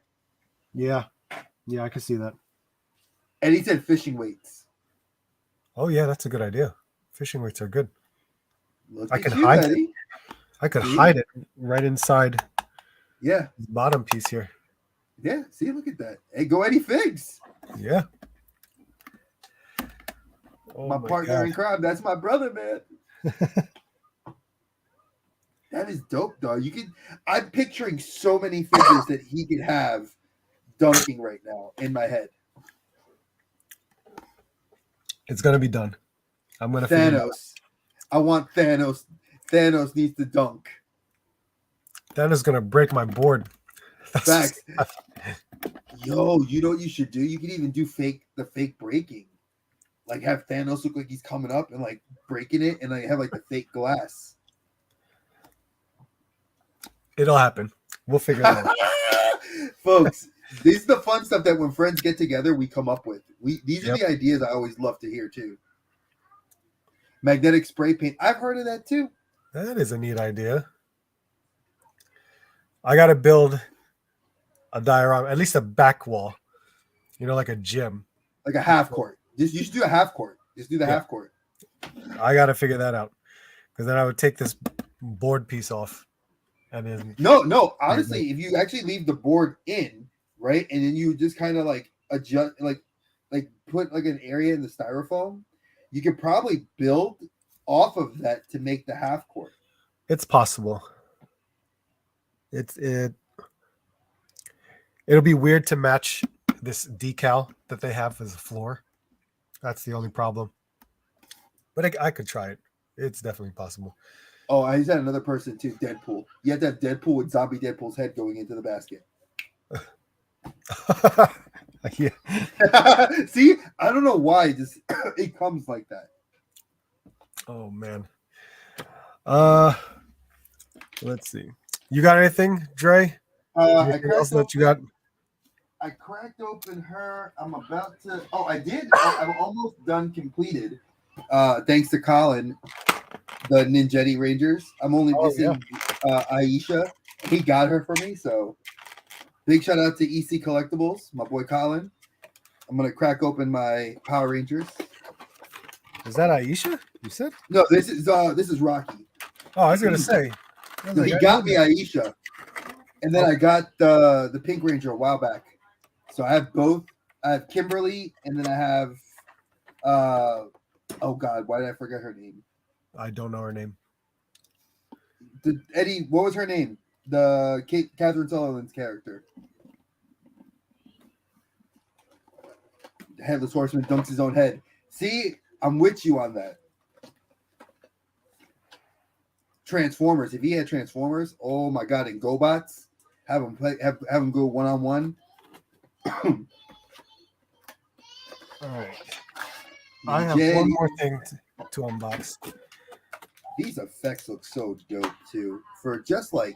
Yeah, I can see that. And he said fishing weights. Oh yeah, that's a good idea. Fishing weights are good. I can hide it. I could hide it right inside. Yeah. The bottom piece here. Yeah. See, look at that. Hey, go Eddie Figs. Yeah. Oh my partner in crime. That's my brother, man. That is dope, dog. I'm picturing so many figures that he could have dunking right now in my head. It's gonna be done. I'm gonna Thanos. I want Thanos. Thanos needs to dunk. Thanos gonna break my board. Facts. Yo, you know what you should do? You can even do the fake breaking. Like have Thanos look like he's coming up and like breaking it, and like have like the fake glass. It'll happen. We'll figure it out. Folks, this is the fun stuff that when friends get together, we come up with. These are the ideas I always love to hear too. Magnetic spray paint. I've heard of that too. That is a neat idea. I got to build a diorama, at least a back wall, like a gym. Like a half court. You should do a half court. Just do the half court. I got to figure that out. Because then I would take this board piece off. And then No. Honestly, if you actually leave the board in, right? And then you just kind of like adjust, like put like an area in the styrofoam, you could probably build off of that to make the half court. It's possible. It'll be weird to match this decal that they have as a floor. That's the only problem. But I could try it. It's definitely possible. Oh, I just had another person too, Deadpool. You have to have Deadpool with zombie Deadpool's head going into the basket. Yeah. See, I don't know why it comes like that. Oh man. Let's see. You got anything, Dre? Anything else that you got? I cracked open her. I'm about to. Oh, I did. I'm almost done completed. Thanks to Colin, the Ninjetti Rangers. I'm only missing Aisha. He got her for me, so big shout out to EC Collectibles, my boy Colin. I'm gonna crack open my Power Rangers. Is that Aisha? You said? No, this is Rocky. Oh, I was gonna say. He got me Aisha, and then I got the Pink Ranger a while back. So I have both. I have Kimberly, and then I have oh God, why did I forget her name? I don't know her name. Eddie, what was her name? The Catherine Sullivan's character. The Headless Horseman dunks his own head. See, I'm with you on that. Transformers. If he had Transformers, oh my God, and GoBots, have him go one-on-one. All right. I have one more thing to unbox. These effects look so dope too. For just like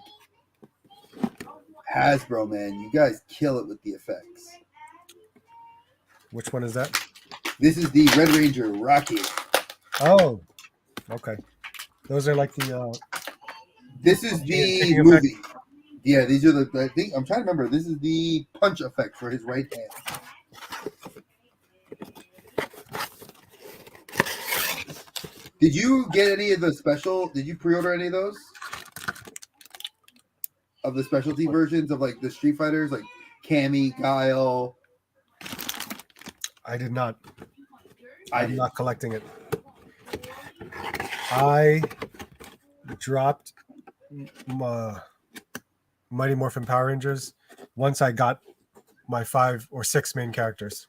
Hasbro, man, you guys kill it with the effects. Which one is that? This is the Red Ranger Rocket. Oh, okay. Those are like the This is the kicking movie. effect. Yeah, these are the. I think I'm trying to remember. This is the punch effect for his right hand. Did you get any of the special? Did you pre-order any of those? Of the specialty versions of like the Street Fighters, like Cammy, Guile. I did not. I I'm did. not collecting it. I dropped Mighty Morphin Power Rangers once I got my 5 or 6 main characters.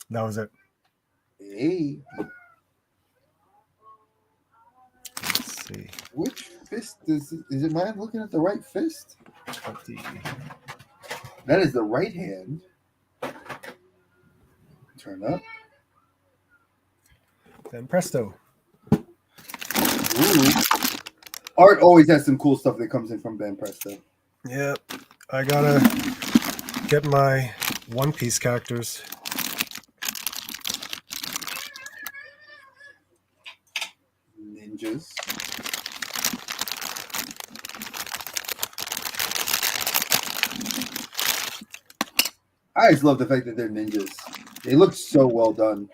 That was it. Hey, Let's see. which fist is it? Mine looking at the right fist? 20. That is the right hand. Turn up. Then presto. Ooh. Art always has some cool stuff that comes in from Ben Presto. Yep. I gotta get my One Piece characters. Ninjas. I just love the fact that they're ninjas. They look so well done.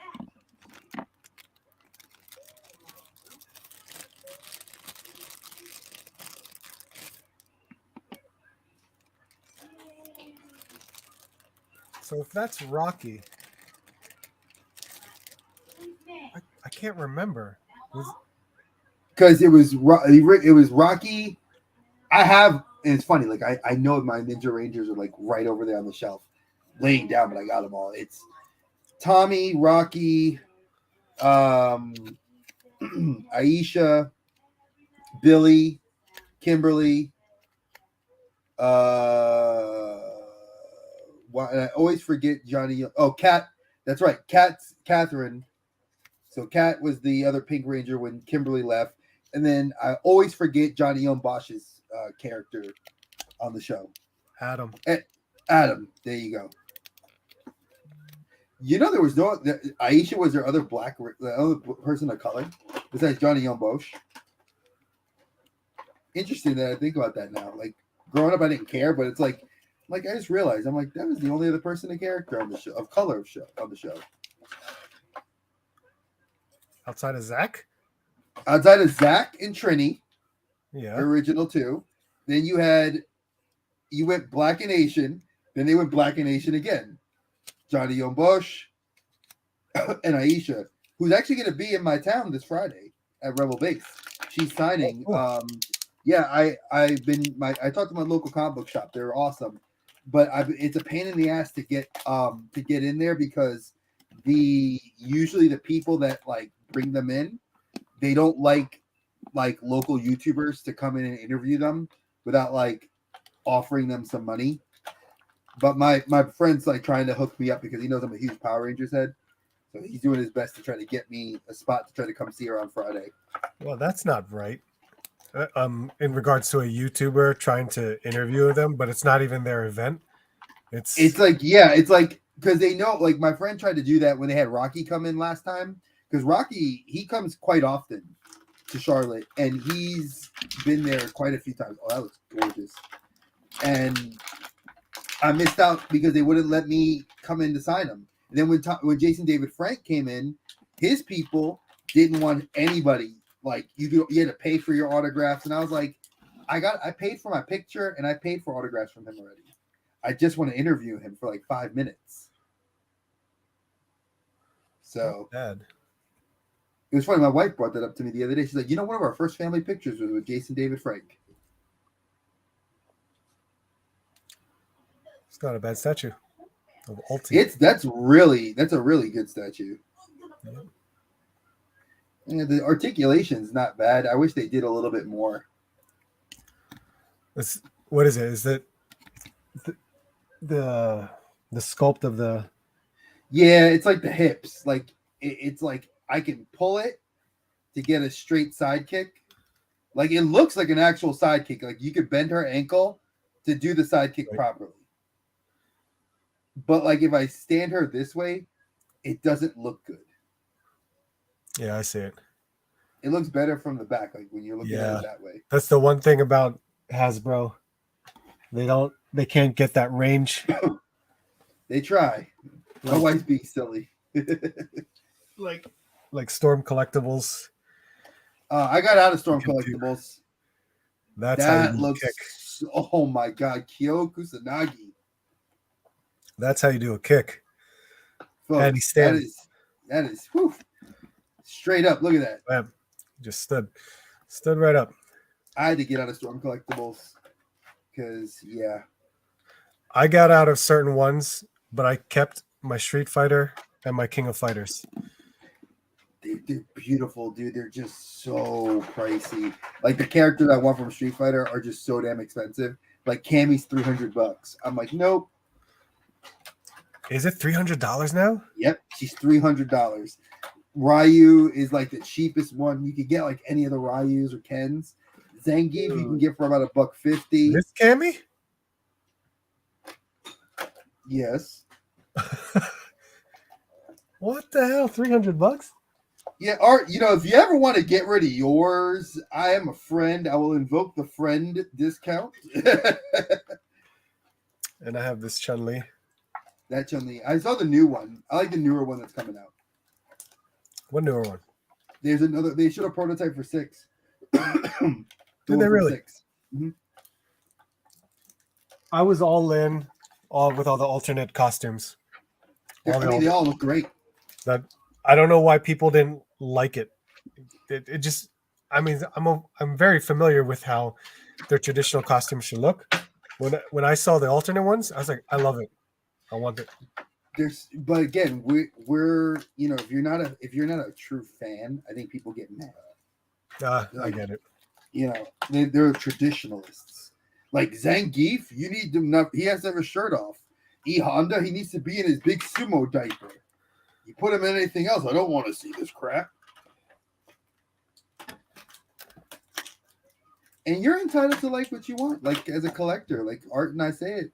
So if that's Rocky, I can't remember. Because it was Rocky. I have, and it's funny. Like I know my Ninja Rangers are like right over there on the shelf, laying down, but I got them all. It's Tommy, Rocky, Aisha, Billy, Kimberly. And I always forget Johnny. Oh, Kat. That's right, Catherine. So Kat was the other Pink Ranger when Kimberly left, and then I always forget Johnny Young Bosch's character on the show. Adam. Adam. There you go. You know there was no Aisha was their other the other person of color besides Johnny Young Bosch. Interesting that I think about that now. Like growing up, I didn't care, but it's like I just realized I'm like that was the only other person of character on the show of color on the show. Outside of Zach? Outside of Zach and Trini, Yeah. original 2. Then you went Black and Asian. Then they went Black and Asian again. Johnny Young Bosch and Aisha, who's actually going to be in my town this Friday at Rebel Base. She's signing. Oh, cool. Yeah, I talked to my local comic book shop. They're awesome, but it's a pain in the ass to get in there because usually the people that like bring them in, they don't like local YouTubers to come in and interview them without like offering them some money. But my friend's like trying to hook me up because he knows I'm a huge Power Rangers head. So he's doing his best to try to get me a spot to try to come see her on Friday. Well, that's not right. In regards to a YouTuber trying to interview them, but it's not even their event. It's like because they know, like my friend tried to do that when they had Rocky come in last time. Because Rocky, he comes quite often to Charlotte, and he's been there quite a few times. Oh, that looks gorgeous. And I missed out because they wouldn't let me come in to sign him. And then when Jason David Frank came in, his people didn't want anybody. Like you had to pay for your autographs, and I was like, I paid for my picture and I paid for autographs from him already. I just want to interview him for like 5 minutes. So bad. It was funny. My wife brought that up to me the other day. She's like, one of our first family pictures was with Jason David Frank. It's not a bad statue of Ulti. That's a really good statue. Yeah, the articulation's not bad. I wish they did a little bit more. What is it? Is it the sculpt of the? Yeah, it's like the hips. Like it's like I can pull it to get a straight side kick. Like it looks like an actual side kick. Like you could bend her ankle to do the sidekick Right. properly. But like if I stand her this way, it doesn't look good. Yeah, I see it. It looks better from the back, like when you're looking at Yeah. it that way. That's the one thing about Hasbro. They can't get that range. They try. My wife's being silly. Like Storm Collectibles. I got out of Storm You can do- Collectibles. That's how you That do a looks. kick. Oh my god, Kyo Kusanagi. That's how you do a kick. Folks, And he stands. that is whew, straight up. Look at that. Bam. Just stood right up. I had to get out of Storm Collectibles because yeah, I got out of certain ones, but I kept my Street Fighter and my King of Fighters. they're beautiful, dude. They're just so pricey. Like the characters I want from Street Fighter are just so damn expensive. Like Cammy's $300. I'm like, nope. Is it $300 now? Yep, she's $300. Ryu is like the cheapest one. You could get like any of the Ryus or Kens. Zangief you can get for about $150. This Cammy? Yes. What the hell? $300? Yeah, Art, if you ever want to get rid of yours, I am a friend. I will invoke the friend discount. And I have this Chun-Li. That Chun-Li. I saw the new one. I like the newer one that's coming out. What newer one? There's another. They showed a prototype for 6. Did they really? 6. Mm-hmm. I was all in, with all the alternate costumes. They all look great. That I don't know why people didn't like it. It just, I mean, I'm very familiar with how their traditional costumes should look. When I saw the alternate ones, I was like, I love it. I want it. But again, we're if you're not a true fan, I think people get mad. I get it. They're traditionalists. Like Zangief, you need to he has to have his shirt off. E Honda, he needs to be in his big sumo diaper. You put him in anything else, I don't want to see this crap. And you're entitled to like what you want, like as a collector, like Art and I say it.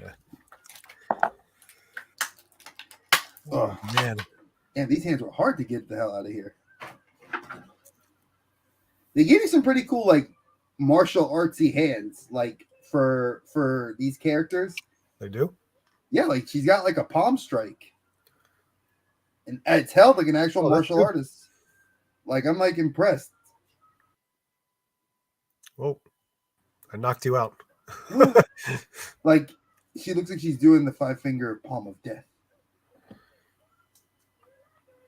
Yeah. Oh man. And these hands were hard to get the hell out of here. They gave you some pretty cool like martial artsy hands, like for these characters. They do? Yeah, like she's got like a palm strike. And it's held like an actual martial artist. Like I'm like impressed. Oh, I knocked you out. Like she looks like she's doing the 5-finger palm of death.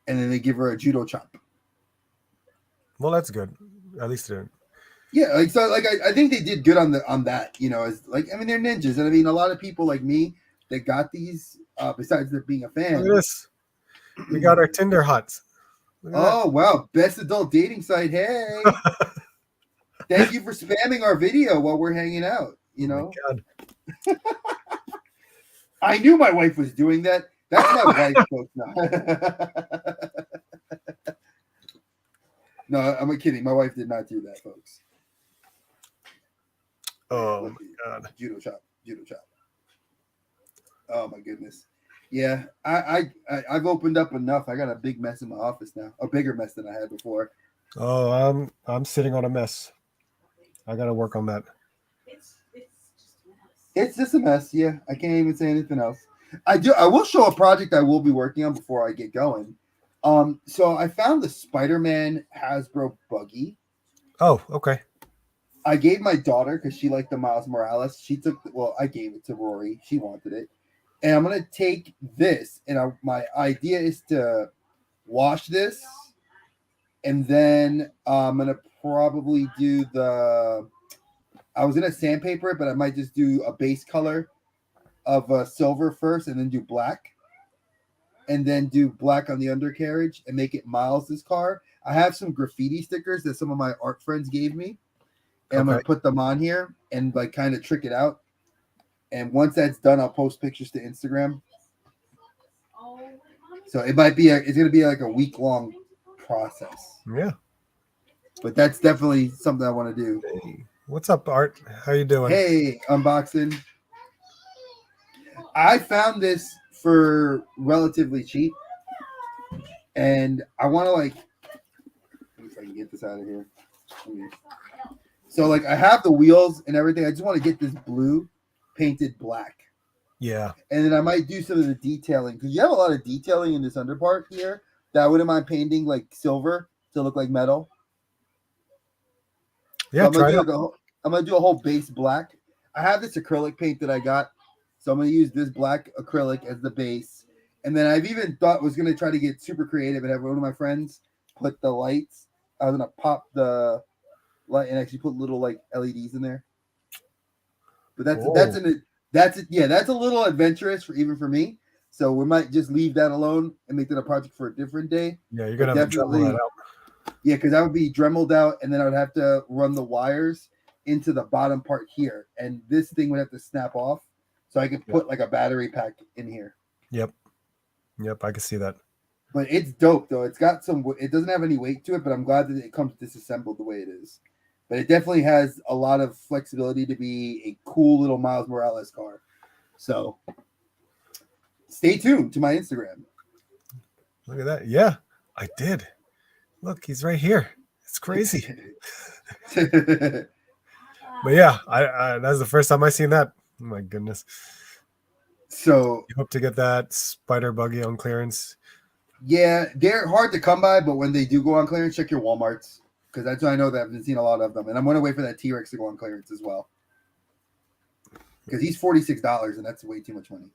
And then they give her a judo chop. Well, that's good. At least they're. Yeah, like so, like I think they did good on that. As like I mean they're ninjas, and I mean a lot of people like me that got these. Besides there being a fan, Look at this. We got our Tinder hots. Oh wow, best adult dating site. Hey, thank you for spamming our video while we're hanging out. Oh my God. I knew my wife was doing that. That's my wife, folks. No, I'm kidding. My wife did not do that, folks. Oh my God. Judo chop. Oh my goodness. Yeah, I've opened up enough. I got a big mess in my office now, a bigger mess than I had before. Oh, I'm sitting on a mess. I got to work on that. It's just a mess. Yeah, I can't even say anything else. I will show a project I will be working on before I get going. So I found the Spider-Man Hasbro buggy. Oh, okay. I gave my daughter because she liked the Miles Morales. I gave it to Rory. She wanted it. And I'm going to take this, and my idea is to wash this, and then I'm going to probably do I was going to sandpaper it, but I might just do a base color of silver first, and then do black, and then do black on the undercarriage, and make it Miles' car. I have some graffiti stickers that some of my art friends gave me, and I'm going to put them on here and like kind of trick it out. And once that's done, I'll post pictures to Instagram. So it might be it's going to be like a week-long process. Yeah. But that's definitely something I want to do. What's up, Art? How you doing? Hey, unboxing. I found this for relatively cheap, and I want to let me see if I can get this out of here. So I have the wheels and everything. I just want to get this blue painted black, Yeah. and then I might do some of the detailing because you have a lot of detailing in this underpart here that I wouldn't mind painting silver to look like metal. So Yeah, try it out. I'm gonna do a whole base black. I have this acrylic paint that I got, so I'm gonna use this black acrylic as the base. And then I've even thought was gonna try to get super creative and have one of my friends put the lights. I was gonna pop the light and actually put little LEDs in there. But Oh, that's a little adventurous for me. So we might just leave that alone and make that a project for a different day. yeah, you're But gonna have to dribble that definitely, out. yeah, because that would be dremeled out, and then I would have to run the wires into the bottom part here, and this thing would have to snap off, so I could Yeah. put a battery pack in here. Yep. Yep. I can see that. But it's dope though. It's got some. It doesn't have any weight to it, but I'm glad that it comes disassembled the way it is. But it definitely has a lot of flexibility to be a cool little Miles Morales car. So stay tuned to my Instagram. Look at that. Yeah, I did. Look, he's right here. It's crazy. But yeah, I that's the first time I seen that. Oh my goodness. So You hope to get that spider buggy on clearance. yeah, they're hard to come by, but when they do go on clearance, check your WalMarts because that's when I know that I've been seeing a lot of them, and I'm going to wait for that T-Rex to go on clearance as well because he's $46, and that's way too much money.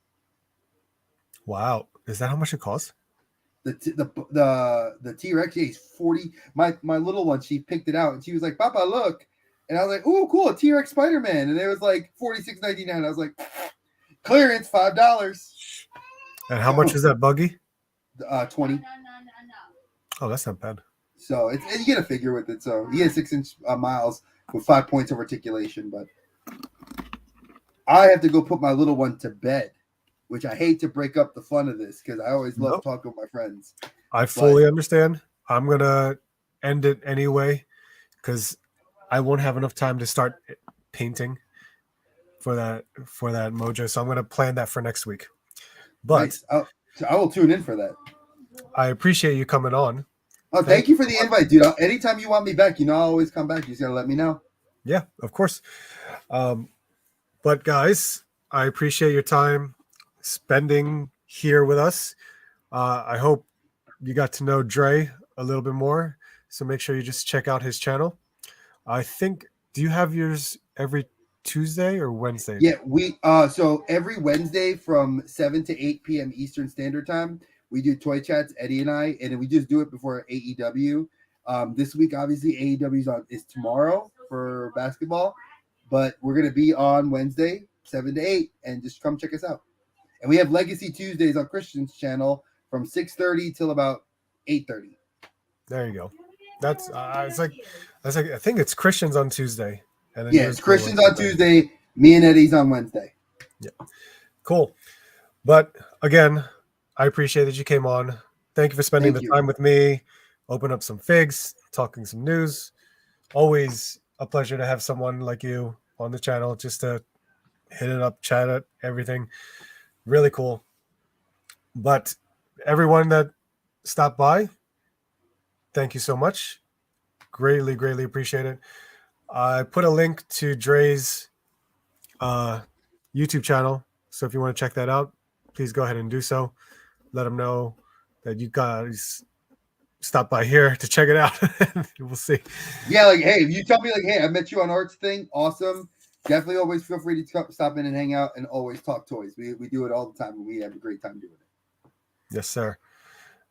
Wow. Is that how much it costs? The T-Rex, yeah, he's 40. My little one, she picked it out, and she was like, "Papa, look," and I was like, "Ooh, cool, a T-Rex Spider-Man," and it was like $46.99. I was like, clearance $5. And how much is that buggy? 20. Oh, that's not bad. So it's and you get a figure with it. So he has 6-inch miles with 5 points of articulation. But I have to go put my little one to bed, which I hate to break up the fun of this because I always love Nope. talking with my friends. I fully understand. I'm gonna end it anyway because I won't have enough time to start painting for that mojo. So I'm gonna plan that for next week. But Nice. I will tune in for that. I appreciate you coming on. Oh, thank you for the invite, dude. Anytime you want me back, I'll always come back. You just gotta let me know. Yeah, of course. But guys, I appreciate your time spending here with us. I hope you got to know Dre a little bit more. So make sure you just check out his channel. I think, do you have yours every Tuesday or Wednesday? Yeah, we so every Wednesday from 7 to 8 p.m. Eastern Standard Time, we do toy chats, Eddie and I, and we just do it before AEW. This week, obviously, AEW is tomorrow for basketball, but we're gonna be on Wednesday, 7 to 8, and just come check us out. And we have Legacy Tuesdays on Christian's channel from 6:30 till about 8:30. There you go. That's it's like I think it's Christians on Tuesday, and then Yeah, it's Christian's on Tuesday, me and Eddie's on Wednesday. Yeah, cool. But again, I appreciate that you came on. Thank you for spending the time with me. Open up some figs, talking some news. Always a pleasure to have someone like you on the channel just to hit it up, chat it, everything. Really cool. But everyone that stopped by, thank you so much. Greatly, greatly appreciate it. I put a link to Dre's YouTube channel. So if you want to check that out, please go ahead and do so. Let him know that you guys stop by here to check it out. We'll see. Yeah, hey, if you tell me hey, I met you on Art's thing, awesome. Definitely always feel free to stop in and hang out and always talk toys. We do it all the time and we have a great time doing it. Yes, sir.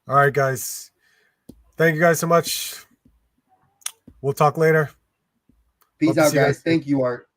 All right, guys. Thank you guys so much. We'll talk later. Peace out, guys. Thank you, Art.